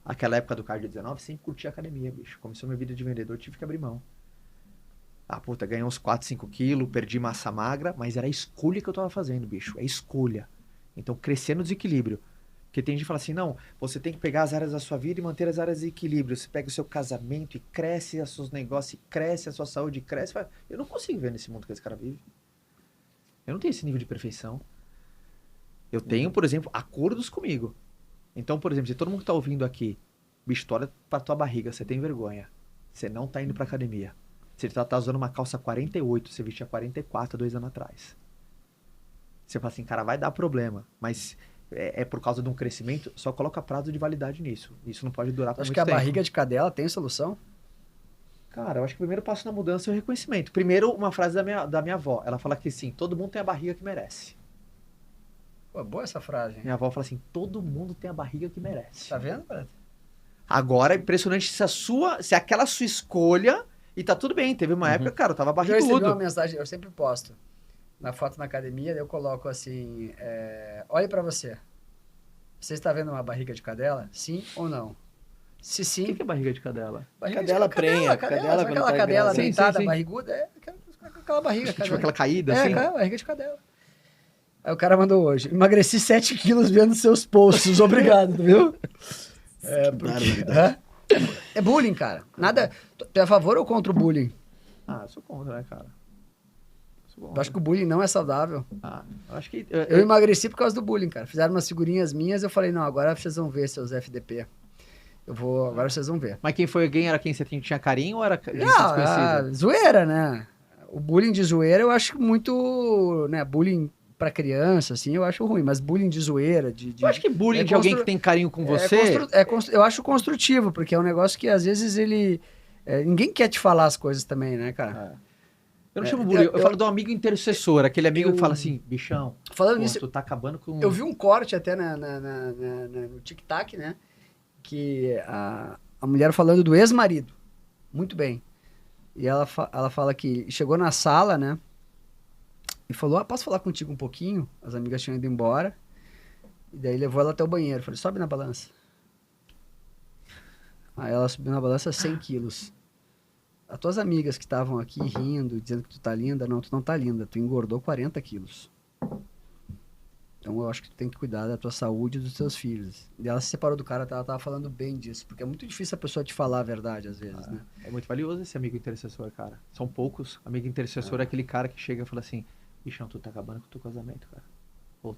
Aquela época do Cardio 19, sempre curti a academia, bicho. Começou minha vida de vendedor, tive que abrir mão. Ah, puta, ganhei uns 4, 5 quilos, perdi massa magra, mas era a escolha que eu tava fazendo, bicho. É escolha. Então, crescer no desequilíbrio. Porque tem gente que fala assim, não, você tem que pegar as áreas da sua vida e manter as áreas de equilíbrio. Você pega o seu casamento e cresce os seus negócios, e cresce a sua saúde, e cresce. Eu não consigo ver nesse mundo que esse cara vive. Eu não tenho esse nível de perfeição. Eu tenho, por exemplo, acordos comigo. Então, por exemplo, se todo mundo que tá ouvindo aqui, bicho, tu olha pra tua barriga, você tem vergonha. Você não tá indo pra academia. Você tá usando uma calça 48, você vestia 44 2 anos atrás. Você fala assim, cara, vai dar problema. Mas é por causa de um crescimento, só coloca prazo de validade nisso. Isso não pode durar por muito tempo. Acho que a barriga de cadela tem solução? Cara, eu acho que o primeiro passo na mudança é o reconhecimento. Primeiro, uma frase da minha avó. Ela fala que sim, todo mundo tem a barriga que merece. Pô, boa essa frase, hein? Minha avó fala assim, todo mundo tem a barriga que merece. Tá vendo, Beto? Agora, é impressionante se aquela sua escolha... E tá tudo bem, teve uma época, cara, eu tava barrigudo. Eu recebi uma mensagem, eu sempre posto na foto na academia, eu coloco assim, olhe pra você. Você está vendo uma barriga de cadela? Sim ou não? Se sim... O que é barriga de cadela? Cadela prenha. Cadela, aquela cadela deitada, barriguda, aquela barriga. Tipo aquela caída, assim? Barriga de cadela. Aí o cara mandou hoje, emagreci 7 quilos vendo seus posts, obrigado, viu? É bullying, cara. Nada. Tu é a favor ou contra o bullying? Ah, eu sou contra, né, cara? Eu acho que o bullying não é saudável. Eu acho que... Eu emagreci por causa do bullying, cara. Fizeram umas figurinhas minhas, eu falei, não, agora vocês vão ver, seus FDP. Agora vocês vão ver. Mas quem era quem você tinha carinho ou era gente desconhecida? Zoeira, né? O bullying de zoeira eu acho muito, né, bullying pra criança, assim, eu acho ruim, mas bullying de zoeira, Eu acho que bullying de alguém que tem carinho com você... eu acho construtivo, porque é um negócio que às vezes ninguém quer te falar as coisas também, né, cara? Eu não chamo bullying, eu falo de um amigo intercessor, aquele amigo que fala assim, bichão, falando nisso, tu tá acabando com... Eu vi um corte até no TikTok, né, que a mulher falando do ex-marido, muito bem, e ela fala que chegou na sala, né, e falou, posso falar contigo um pouquinho? As amigas tinham ido embora, e daí levou ela até o banheiro, falei, sobe na balança. Aí ela subiu na balança 100 quilos. As tuas amigas que estavam aqui rindo, dizendo que tu tá linda, não, tu não tá linda, tu engordou 40 quilos. Então eu acho que tu tem que cuidar da tua saúde e dos teus filhos. E ela se separou do cara, ela tava falando bem disso, porque é muito difícil a pessoa te falar a verdade às vezes, né? É muito valioso esse amigo intercessor, cara. São poucos. Amigo intercessor é aquele cara que chega e fala assim, bichão, tu tá acabando com o teu casamento, cara. Pô,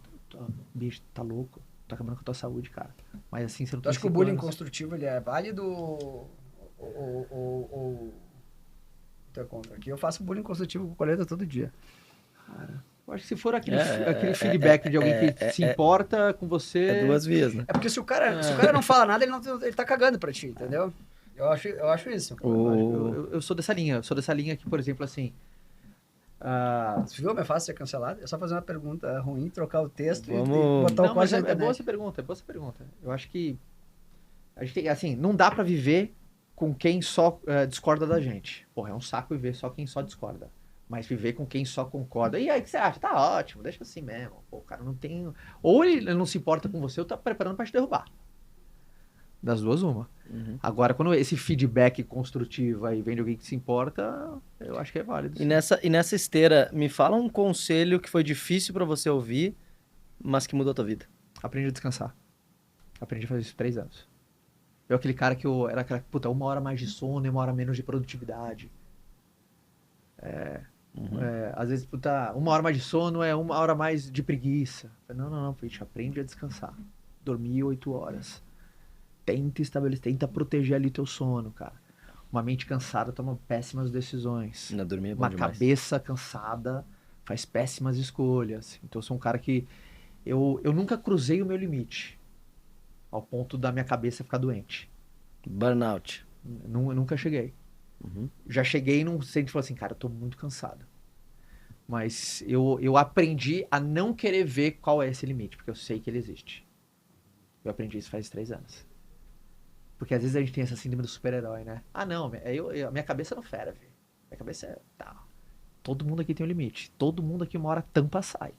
bicho, tá louco. Tu tá acabando com a tua saúde, cara. Mas assim, você não tem... Tu acha que o bullying construtivo, ele é válido ou... Tu é contra? Aqui eu faço bullying construtivo com o Coleta todo dia. Cara, eu acho que se for aquele feedback de alguém que se importa com você... É duas vias, né? É porque se o cara não fala nada, ele tá cagando pra ti, entendeu? Eu acho isso. Eu sou dessa linha. Eu sou dessa linha que, por exemplo, assim... Você viu como é fácil ser cancelado? É só fazer uma pergunta ruim, trocar o texto e Vamos... botar o código na internet. É boa essa pergunta. Eu acho que a gente tem, assim, não dá pra viver com quem só discorda da gente. Porra, é um saco viver só quem só discorda. Mas viver com quem só concorda. E aí, o que você acha? Tá ótimo, deixa assim mesmo. Pô, o cara não tem... Ou ele não se importa com você ou tá preparando pra te derrubar. Das duas, uma. Uhum. Agora, quando esse feedback construtivo aí vem de alguém que se importa, eu acho que é válido. E nessa esteira, me fala um conselho que foi difícil pra você ouvir, mas que mudou a tua vida. Aprendi a descansar. Aprendi a fazer isso 3 anos. Eu aquele cara que era aquela, puta, 1 hora mais de sono e 1 hora menos de produtividade. Às vezes, puta, 1 hora mais de sono é 1 hora mais de preguiça. Não, bicho, aprende a descansar. Dormir 8 horas. Tenta proteger ali teu sono, cara. Uma mente cansada toma péssimas decisões. Não, dormir é bom Uma demais. cabeça cansada faz péssimas escolhas. Então eu sou um cara que eu nunca cruzei o meu limite ao ponto da minha cabeça ficar doente. Burnout. Eu nunca cheguei. Uhum. Já cheguei num sentido e falei assim, cara, eu tô muito cansado. Mas eu aprendi a não querer ver qual é esse limite, porque eu sei que ele existe. Eu aprendi isso faz 3 anos. Porque às vezes a gente tem essa síndrome do super-herói, né? Ah, não, a minha cabeça não fera, velho. Minha cabeça é... Tá. Todo mundo aqui tem um limite. Todo mundo aqui uma hora tampa sai.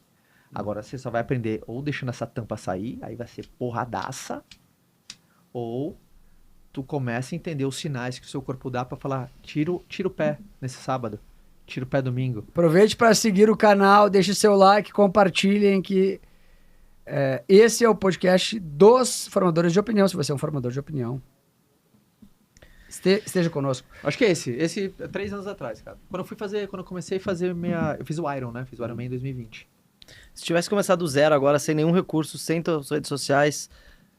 Agora você só vai aprender ou deixando essa tampa sair, aí vai ser porradaça, ou tu começa a entender os sinais que o seu corpo dá pra falar, tira o pé nesse sábado, tira o pé domingo. Aproveite para seguir o canal, deixe seu like, compartilhem que esse é o podcast dos formadores de opinião, se você é um formador de opinião. Esteja conosco. Acho que é esse 3 anos atrás, cara. Quando eu comecei a fazer eu fiz o Iron, né? Fiz o Ironman em 2020. Se tivesse começado do zero agora, sem nenhum recurso, sem suas redes sociais,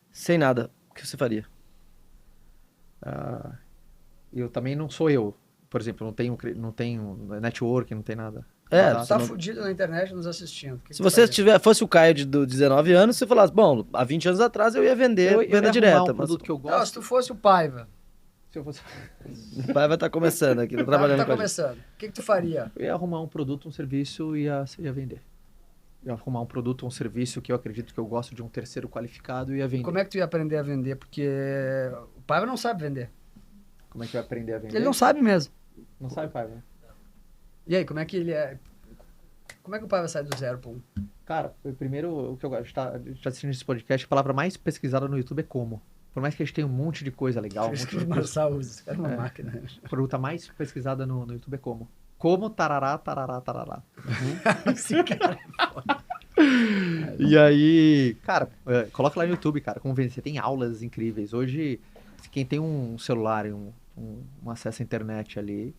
sem nada, o que você faria? Eu também não sou eu. Por exemplo, não tenho network, não tem nada. Tu tá fudido na internet nos assistindo. Se você fosse o Caio de 19 anos, você falasse, bom, há 20 anos atrás eu ia vender venda direta. Um produto que eu gosto. Não, se tu fosse o Paiva. Se eu fosse... O pai vai estar começando aqui, tá trabalhando com a gente. O que tu faria? Eu ia arrumar um produto, um serviço e ia vender. Eu ia arrumar um produto, um serviço que eu acredito que eu gosto de um terceiro qualificado e ia vender. Como é que tu ia aprender a vender? Porque o Paiva não sabe vender. Como é que eu ia aprender a vender? Ele não sabe mesmo. Não sabe, Paiva? E aí, como é que ele é? Como é que o Paiva sai do 0 para 1? Cara, primeiro, o que eu gosto, tá assistindo esse podcast, a palavra mais pesquisada no YouTube é como. Por mais que a gente tenha um monte de coisa legal, Por isso que o Marçal usa, esse cara é uma máquina. A pergunta mais pesquisada no YouTube é como. Como, tarará, tarará, tarará. Esse cara é foda. E aí, cara, coloca lá no YouTube, cara, como vender. Você tem aulas incríveis. Hoje, quem tem um celular e um acesso à internet ali,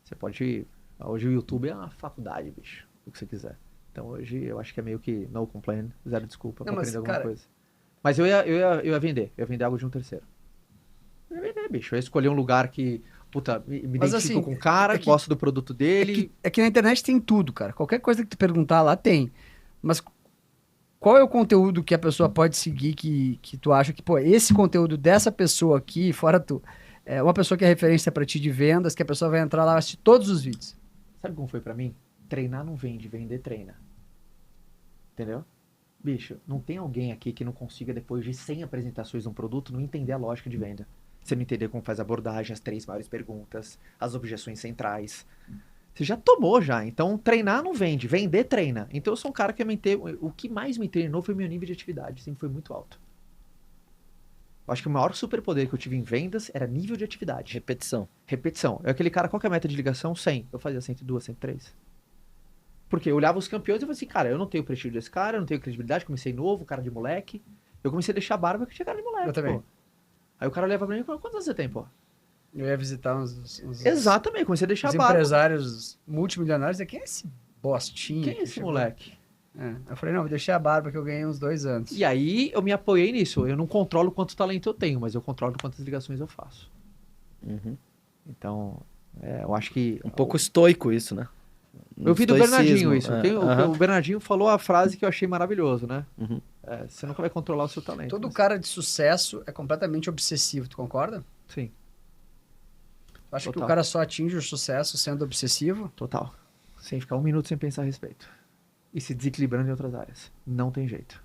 você pode... Hoje o YouTube é uma faculdade, bicho, o que você quiser. Então hoje eu acho que é meio que no complaint, zero desculpa pra aprender alguma coisa. Mas eu ia vender algo de um terceiro. Eu ia vender, bicho. Eu ia escolher um lugar que, puta, me identifico assim, com o cara, gosto do produto dele. É que na internet tem tudo, cara. Qualquer coisa que tu perguntar lá tem. Mas qual é o conteúdo que a pessoa pode seguir que tu acha que, pô, esse conteúdo dessa pessoa aqui, fora tu, é uma pessoa que é referência pra ti de vendas, que a pessoa vai entrar lá e assistir todos os vídeos. Sabe como foi pra mim? Treinar não vende, vender treina. Entendeu? Bicho, não tem alguém aqui que não consiga, depois de 100 apresentações de um produto, não entender a lógica de venda. Você não entender como faz a abordagem, as 3 maiores perguntas, as objeções centrais. Você já tomou já. Então, treinar não vende, vender treina. Então, eu sou um cara que o que mais me treinou foi o meu nível de atividade. Sempre foi muito alto. Eu acho que o maior superpoder que eu tive em vendas era nível de atividade. Repetição. Repetição. É aquele cara, qual que é a meta de ligação? 100. Eu fazia 102, 103. Porque eu olhava os campeões e eu falei assim, cara, eu não tenho o prestígio desse cara, eu não tenho credibilidade, comecei novo, cara de moleque. Eu comecei a deixar a barba que tinha cara de moleque, Eu também. pô. Aí o cara olhava pra mim e falou, quantos anos você tem, pô? Eu ia visitar Exatamente, comecei a deixar a barba. empresários multimilionários. Quem é esse bostinho? Quem é esse moleque? Eu falei, não, vou deixar a barba que eu ganhei uns 2 anos. E aí eu me apoiei nisso. Eu não controlo quanto talento eu tenho, mas eu controlo quantas ligações eu faço. Uhum. Então, eu acho que... Um pouco estoico isso, né? Eu vi do Bernardinho isso. É. O Bernardinho falou a frase que eu achei maravilhoso, né? Uhum. Você nunca vai controlar o seu talento. Todo mas... cara de sucesso é completamente obsessivo, tu concorda? Sim. Tu acha que Total. o cara só atinge o sucesso sendo obsessivo? Total. Sem ficar um minuto sem pensar a respeito. E se desequilibrando em outras áreas. Não tem jeito.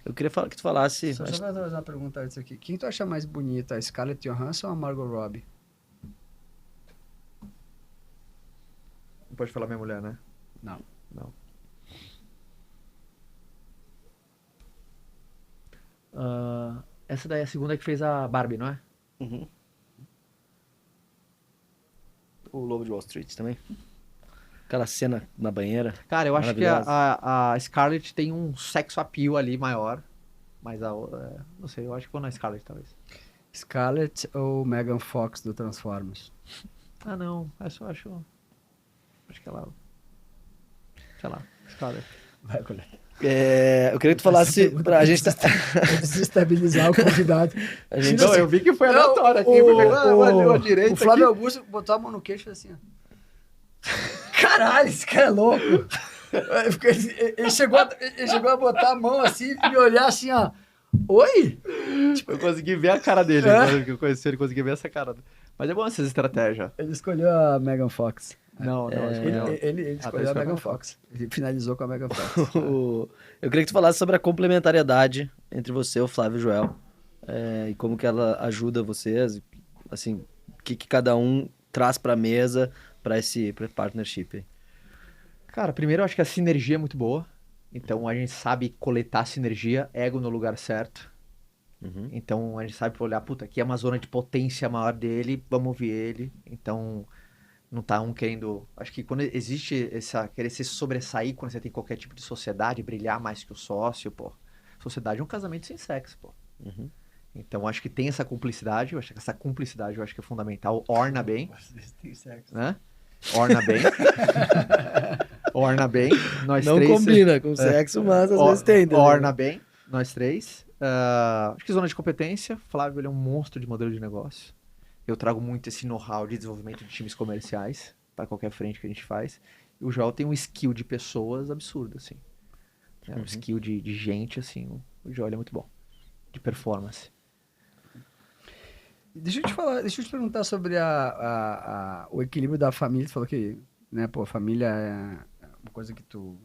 Eu queria que tu falasse... Só vai fazer uma pergunta antes aqui. Quem tu acha mais bonita, a Scarlett Johansson ou a Margot Robbie? Não pode falar minha mulher, né? Não. Essa daí é a segunda que fez a Barbie, não é? Uhum. O Lobo de Wall Street também. Aquela cena na banheira. Cara, eu acho que Maravilhosa. a Scarlett tem um sexo appeal ali maior. Mas não sei, eu acho que vou na Scarlett, talvez. Scarlett ou Megan Fox do Transformers? Ah, não. Essa eu acho... Acho que ela... Sei lá, Scarlett. Vai, colega. Eu queria que tu falasse pra gente... Desestabilizar o convidado. A gente Não, eu vi que foi aleatório aqui. A direita O Flávio aqui. Augusto botou a mão no queixo assim, ó. Caralho, esse cara é louco. Ele chegou a botar a mão assim e me olhar assim, ó. Oi? Tipo, eu consegui ver a cara dele. Quando eu conheci ele, consegui ver essa cara. Mas é bom essas estratégias. Ele escolheu a Megan Fox. Não, Ele escolheu a Megan Fox. Ele finalizou com a Megan Fox. Eu queria que tu falasse sobre a complementariedade entre você, o Flávio e o Joel. E como que ela ajuda vocês. Assim, o que cada um traz pra mesa pra esse partnership aí. Cara, primeiro eu acho que a sinergia é muito boa. Então a gente sabe coletar sinergia, ego no lugar certo. Uhum. Então a gente sabe olhar, puta, aqui é uma zona de potência maior dele, vamos ouvir ele. Então não tá um querendo... Acho que quando existe querer se sobressair, quando você tem qualquer tipo de sociedade, brilhar mais que o sócio, pô. Sociedade é um casamento sem sexo, pô. Uhum. Então acho que tem essa cumplicidade, eu acho que essa cumplicidade eu acho que é fundamental. Orna bem, né? Orna bem. Orna bem. Nós Não três... combina com sexo, mas às vezes tem. Né? Orna bem, nós três. Acho que zona de competência. Flávio, ele é um monstro de modelo de negócio. Eu trago muito esse know-how de desenvolvimento de times comerciais para qualquer frente que a gente faz. E o Joel tem um skill de pessoas absurdo, assim. Um skill de gente, assim. O Joel é muito bom. De performance. Deixa eu te perguntar sobre o equilíbrio da família. Tu falou que, né, pô, família é uma coisa que tu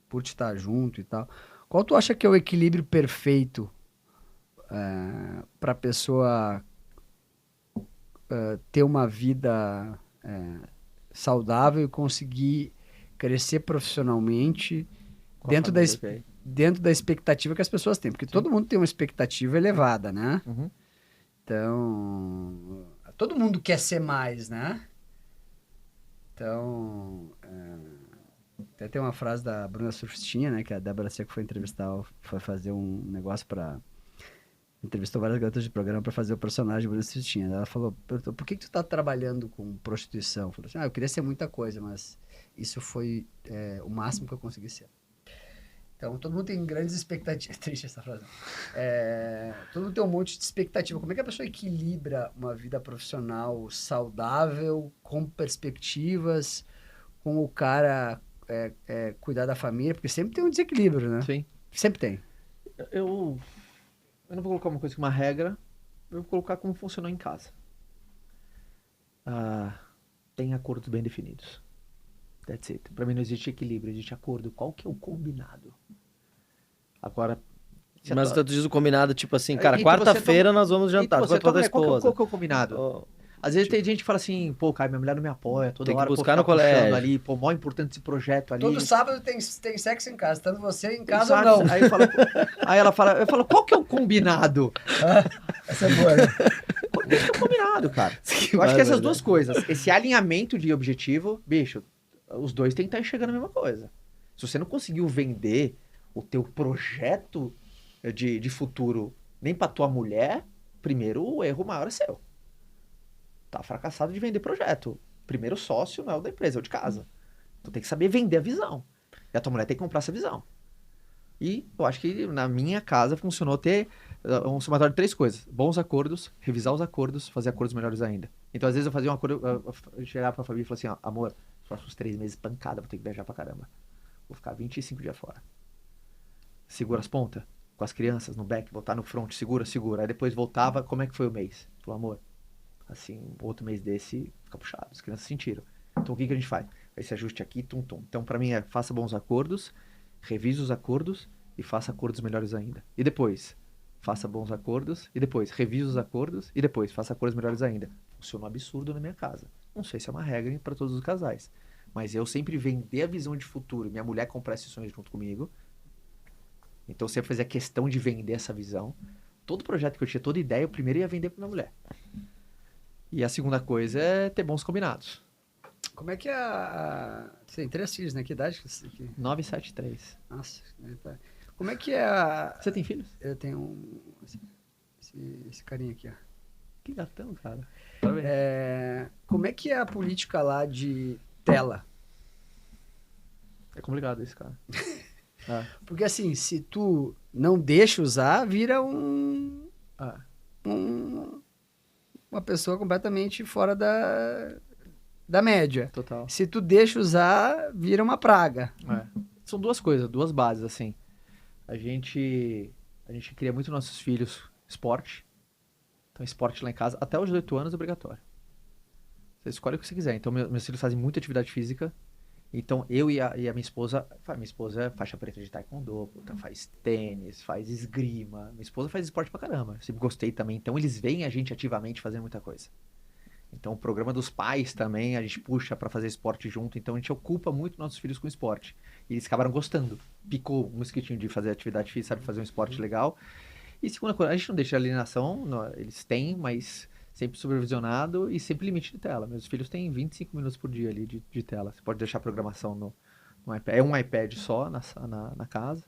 curte estar junto e tal. Qual tu acha que é o equilíbrio perfeito para a pessoa ter uma vida saudável e conseguir crescer profissionalmente dentro da expectativa que as pessoas têm? Porque todo mundo tem uma expectativa elevada, né? Uhum. Então, todo mundo quer ser mais, né? Então, Até tem uma frase da Bruna Surfistinha, né? Que a Débora Seco foi entrevistar, foi fazer um negócio pra... Entrevistou várias garotas de programa pra fazer o personagem Bruna Surfistinha. Ela perguntou, por que tu tá trabalhando com prostituição? Falou assim, eu queria ser muita coisa, mas isso foi o máximo que eu consegui ser. Então, todo mundo tem grandes expectativas. É triste essa frase. Todo mundo tem um monte de expectativa. Como é que a pessoa equilibra uma vida profissional saudável, com perspectivas, com o cara cuidar da família? Porque sempre tem um desequilíbrio, né? Sim. Sempre tem. Eu não vou colocar uma coisa que uma regra, eu vou colocar como funcionou em casa. Tem acordos bem definidos. That's it. Pra mim não existe equilíbrio, existe acordo. Qual que é o combinado? Agora... Mas tu diz o combinado, tipo assim, cara, Então quarta-feira nós vamos jantar com a tua esposa. Qual que é o combinado? Às vezes tem gente que fala assim, pô, cara, minha mulher não me apoia, toda Tem que hora buscar pô, no colégio. ali, pô, mó importante esse projeto ali. Todo sábado tem sexo em casa, tanto você em casa ou não. Aí ela fala, eu falo, qual que é o combinado? Essa é boa, né? Tem que ter um combinado, cara. Eu acho que essas duas coisas, esse alinhamento de objetivo, bicho, os dois têm que estar enxergando a mesma coisa. Se você não conseguiu vender o teu projeto de futuro nem pra tua mulher, primeiro o erro maior é seu. Tá fracassado de vender projeto. Primeiro sócio não é o da empresa, é o de casa. Então tem que saber vender a visão. E a tua mulher tem que comprar essa visão. E eu acho que na minha casa funcionou ter um somatório de 3 coisas. Bons acordos, revisar os acordos, fazer acordos melhores ainda. Então às vezes eu fazia um acordo, eu chegava pra Fabi e falava assim, ó, amor, os próximos 3 meses pancada, vou ter que viajar pra caramba. Vou ficar 25 dias fora. Segura as pontas, com as crianças no back, botar no front, segura. Aí depois voltava, como é que foi o mês? Falou, amor, assim, outro mês desse fica puxado, as crianças sentiram. Então o que a gente faz? Esse ajuste aqui, tum-tum. Então pra mim faça bons acordos, revise os acordos e faça acordos melhores ainda. E depois, faça bons acordos e depois, revise os acordos e depois, faça acordos melhores ainda. Funciona um absurdo na minha casa. Não sei se é uma regra para todos os casais, mas eu sempre vender a visão de futuro, minha mulher comprar esses sonhos junto comigo. Então eu sempre fazia questão de vender essa visão. Todo projeto que eu tinha, toda ideia, eu primeiro ia vender para minha mulher. E a segunda coisa é ter bons combinados. Como é que Você tem 3 filhos, né? Que idade que você... 9, 7, 3. Nossa, como é que é a... Você tem filhos? Eu tenho esse carinha aqui, ó. Que gatão, cara. Parabéns. Como é que é a política lá de tela? É complicado isso, cara. Porque assim, se tu não deixa usar, vira uma pessoa completamente fora da média. Total. Se tu deixa usar, vira uma praga. São 2 coisas, 2 bases, assim. A gente cria muito nossos filhos esporte. Então, esporte lá em casa, até os 18 anos é obrigatório. Você escolhe o que você quiser. Então, meus filhos fazem muita atividade física. Então, eu e a minha esposa... Minha esposa é faixa preta de taekwondo, faz tênis, faz esgrima. Minha esposa faz esporte pra caramba. Eu sempre gostei também. Então, eles veem a gente ativamente fazendo muita coisa. Então, o programa dos pais também, a gente puxa pra fazer esporte junto. Então, a gente ocupa muito nossos filhos com esporte. E eles acabaram gostando. Picou um mosquitinho de fazer atividade física, sabe? Fazer um esporte legal. E segunda coisa, a gente não deixa alienação. Eles têm, mas... sempre supervisionado e sempre limite de tela. Meus filhos têm 25 minutos por dia ali de tela. Você pode deixar a programação no iPad. É um iPad só na casa.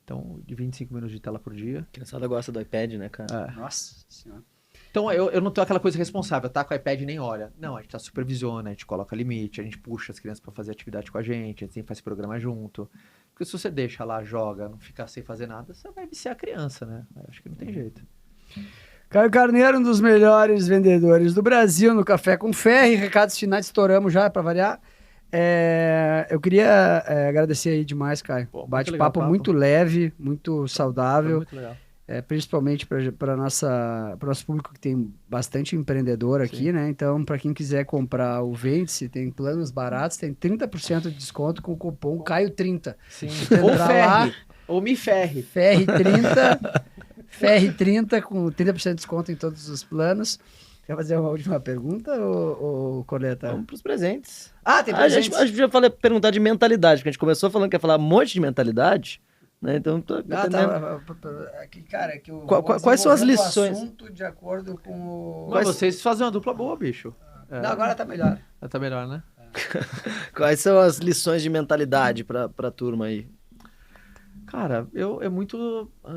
Então, de 25 minutos de tela por dia. A criançada gosta do iPad, né, cara? Nossa senhora. Então, eu não tenho aquela coisa responsável. Tá com o iPad e nem olha. Não, a gente tá supervisiona, a gente coloca limite, a gente puxa as crianças para fazer atividade com a gente sempre faz programa junto. Porque se você deixa lá, joga, não fica sem fazer nada, você vai viciar a criança, né? Eu acho que não tem jeito. Caio Carneiro, um dos melhores vendedores do Brasil no Café com Ferri. Recados finais, estouramos já, para variar. Eu queria agradecer aí demais, Caio. Bate-papo muito leve, muito saudável. Muito legal. Principalmente para o nosso público que tem bastante empreendedor aqui, Sim. né? Então, para quem quiser comprar o Vende-se, tem planos baratos, tem 30% de desconto com o cupom Caio30. Sim. Ou Ferri. Ou Me Ferri. Ferri30. FR30 com 30% de desconto em todos os planos. Quer fazer uma última pergunta, ou Coleta? Vamos pros presentes. Tem A presentes. gente já perguntar de mentalidade, porque a gente começou falando que ia falar um monte de mentalidade, né? Então, Cara, que quais são as lições? O assunto de acordo com o... Mas vocês fazem uma dupla boa, bicho. Não, agora tá melhor. Tá melhor, né? Quais são as lições de mentalidade pra turma aí? Cara,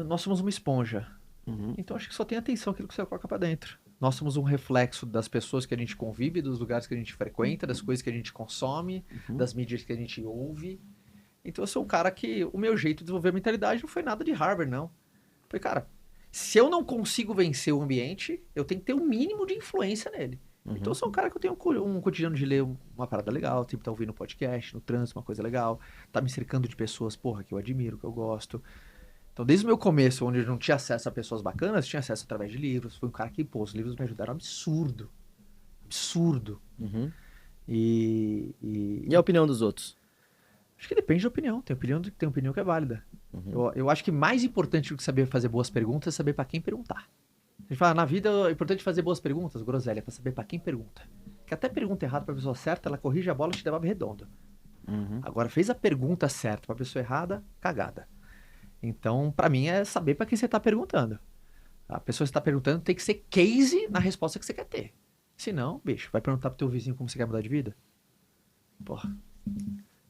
nós somos uma esponja. Uhum. Então acho que só tem atenção aquilo que você coloca pra dentro. Nós somos um reflexo das pessoas que a gente convive, dos lugares que a gente frequenta, das coisas que a gente consome, das mídias que a gente ouve. Então eu sou um cara que o meu jeito de desenvolver a mentalidade não foi nada de Harvard, não. Falei, cara, se eu não consigo vencer o ambiente, eu tenho que ter um mínimo de influência nele. Então eu sou um cara que eu tenho um cotidiano de ler uma parada legal, tipo, tá ouvindo um podcast, no trânsito, uma coisa legal, tá me cercando de pessoas, porra, que eu admiro, que eu gosto. Então, desde o meu começo, onde eu não tinha acesso a pessoas bacanas, tinha acesso através de livros. Fui um cara que, pô, os livros me ajudaram absurdo. Absurdo. Uhum. E E a opinião dos outros? acho que depende da opinião. Tem opinião que é válida. Eu acho que mais importante do que saber fazer boas perguntas é saber pra quem perguntar. A gente fala, na vida é importante fazer boas perguntas, groselha, pra saber pra quem pergunta. Porque até pergunta errada pra pessoa certa, ela corrige a bola e te devolve redondo. Agora, fez a pergunta certa pra pessoa errada, cagada. Então, pra mim, é saber pra quem você tá perguntando. A pessoa que você tá perguntando tem que ser case na resposta que você quer ter. Se não, bicho, vai perguntar pro teu vizinho como você quer mudar de vida? Porra.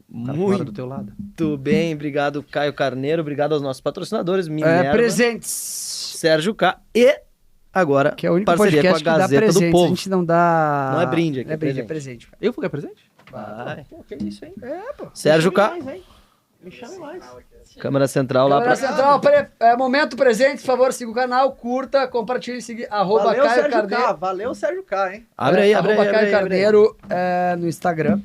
O cara que mora do teu lado. Muito bem, obrigado Caio Carneiro, obrigado aos nossos patrocinadores, Minerva, Presentes. Sérgio K. E agora, Que é o único parceria podcast com a que dá Gazeta presente. do Povo. A gente não dá... Não é brinde aqui, Não é brinde, é é presente. Eu vou ganhar presente? Vai. Pô, que isso, hein? Pô. Sérgio K. Me chame mais. Câmera Central lá Câmera pra... Central, momento presente, por favor, siga o canal, curta, compartilhe, siga, @ Caio Carneiro. Valeu, Sérgio K, hein? Abre aí, abre aí. @ Caio abre aí. Carneiro no Instagram.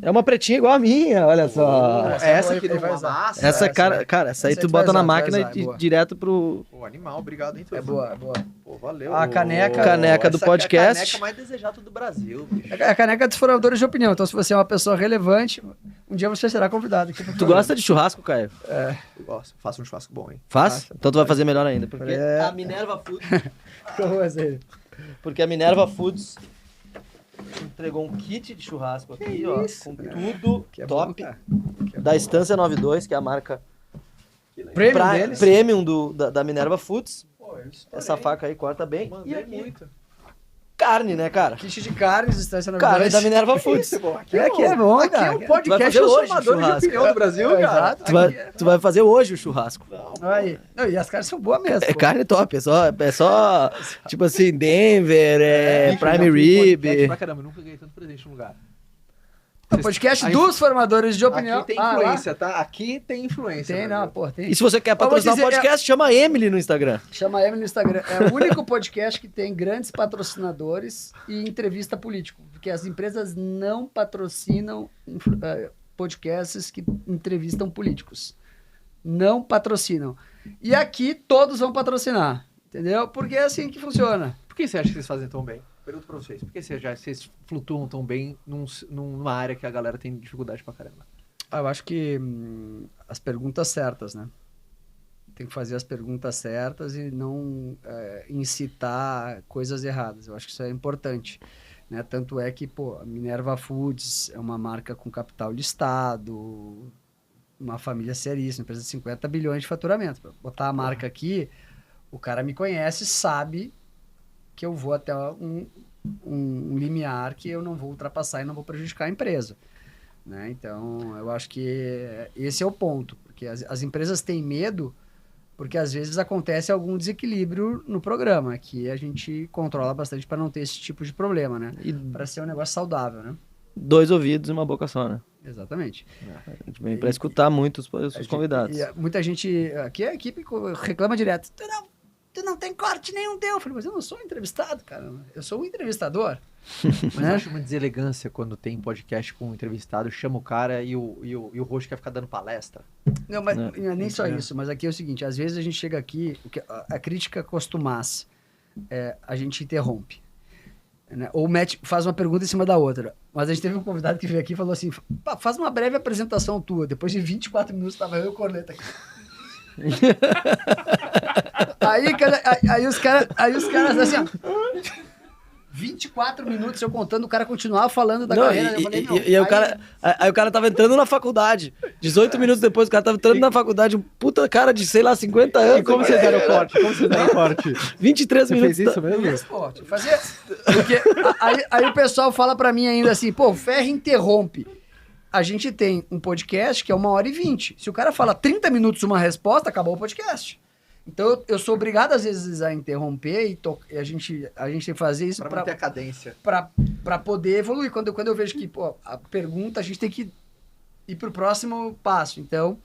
É uma pretinha igual a minha, olha só. Essa aqui ele não vai vai usar. massa. Essa, cara, essa aí Essa tu aí tu bota vai na usar, máquina vai usar, e boa. direto pro... Pô, animal, obrigado, hein, É boa, é boa. Pô, valeu. A caneca- Caneca do Essa podcast. É a caneca mais desejada do Brasil, bicho. É a caneca dos formadores de opinião. Então, se você é uma pessoa relevante, um dia você será convidado aqui pro Tu programa. gosta de churrasco, Caio? Eu gosto. Faça um churrasco bom, hein? Faz? Então tu vai fazer melhor ainda. Porque É. a Minerva Foods... Como assim? Porque a Minerva Foods entregou um kit de churrasco aqui, ó, isso, com cara. tudo Que é bom, top, cara. da Estância 92, que é a marca Prêmio deles. premium da Minerva Foods. Pô, eu estourei. Essa faca aí corta bem. E Mandei aqui, muito. carne, né, cara? Kit de carnes, Estância Carne 92. da Minerva Foods. Isso, bom. Aqui Aqui é bom, aqui cara. é o Tu vai podcast fazer dos hoje formadores de churrasco. opinião do Brasil, É, cara. exato. Tu vai fazer hoje o churrasco. Aí. Não, e as carnes são boas mesmo. É pô. carne top, é só tipo assim, Denver, Bicho, Prime eu já fui em podcast Rib. pra caramba, eu nunca ganhei tanto presente no lugar. O podcast Aí- dos formadores de opinião. Aqui tem lá. influência, tá? Aqui tem influência. Tem, Brasil. não, pô, tem. E se você quer patrocinar o dizer, podcast, chama a Emily no Instagram. Chama a Emily no Instagram. É o único podcast que tem grandes patrocinadores e entrevista político. Porque as empresas não patrocinam podcasts que entrevistam políticos. Não patrocinam. E aqui todos vão patrocinar. Entendeu? Porque é assim que funciona. Por que você acha que vocês fazem tão bem? Pergunto pra vocês. Por que vocês flutuam tão bem numa área que a galera tem dificuldade pra caramba? Eu acho que as perguntas certas, né? Tem que fazer as perguntas certas e não incitar coisas erradas. Eu acho que isso é importante. Né? Tanto é que, pô, a Minerva Foods é uma marca com capital listado, uma família seríssima, empresa de 50 bilhões de faturamento. Pra botar a marca aqui, o cara me conhece, sabe que eu vou até um limiar que eu não vou ultrapassar e não vou prejudicar a empresa. Né? Então, eu acho que esse é o ponto. Porque as empresas têm medo porque às vezes acontece algum desequilíbrio no programa, que a gente controla bastante para não ter esse tipo de problema, né? E Para ser um negócio saudável, né? 2 ouvidos e uma boca só, né? Exatamente. A gente vem pra escutar muito os convidados. Muita gente... Aqui a equipe reclama direto. Tu não tem corte nenhum teu. Eu falei, mas eu não sou um entrevistado, cara. Eu sou um entrevistador. Mas Né? eu acho uma deselegância quando tem podcast com um entrevistado, chama o cara e o host quer ficar dando palestra. Não, mas Não. não é nem só isso. Mas aqui é o seguinte, às vezes a gente chega aqui, a crítica costumasse, a gente interrompe. Né? Ou faz uma pergunta em cima da outra. Mas a gente teve um convidado que veio aqui e falou assim, "Pá, faz uma breve apresentação tua." Depois de 24 minutos, estava eu e o Corneta aqui. aí os caras assim, ó. 24 minutos eu contando, o cara continuava falando da Não, carreira. Eu falei, não, aí o cara tava entrando na faculdade. 18 minutos depois, o cara tava entrando na faculdade. Um puta cara de, sei lá, 50 anos. E como vocês deram o corte? 23 Você minutos. fez isso mesmo? esporte. Fazia... Porque aí o pessoal fala pra mim ainda assim, pô, o Ferri interrompe. A gente tem um podcast que é 1h20. Se o cara fala 30 minutos uma resposta, acabou o podcast. Então eu sou obrigado às vezes a interromper e a gente tem que fazer isso Pra manter a cadência. pra poder evoluir. Quando eu vejo que pô, a pergunta, a gente tem que ir pro próximo passo. Então,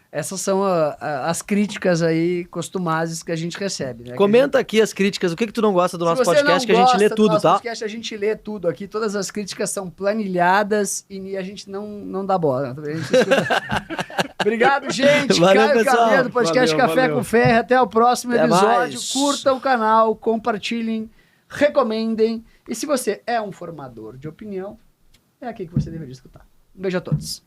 essas são as críticas aí costumadas que a gente recebe. Né? Comenta aqui as críticas. O que tu não gosta do nosso Se você podcast, não que a gente lê gosta do tudo, nosso tá? podcast, a gente lê tudo aqui. Todas as críticas são planilhadas e a gente não dá bola. A gente escuta. Obrigado, gente. Valeu, Caio pessoal. Caveiro, do podcast Valeu, Café valeu. com Ferre. Até o próximo Até episódio. mais. Curta o canal, compartilhem, recomendem. E se você é um formador de opinião, é aqui que você deveria escutar. Um beijo a todos.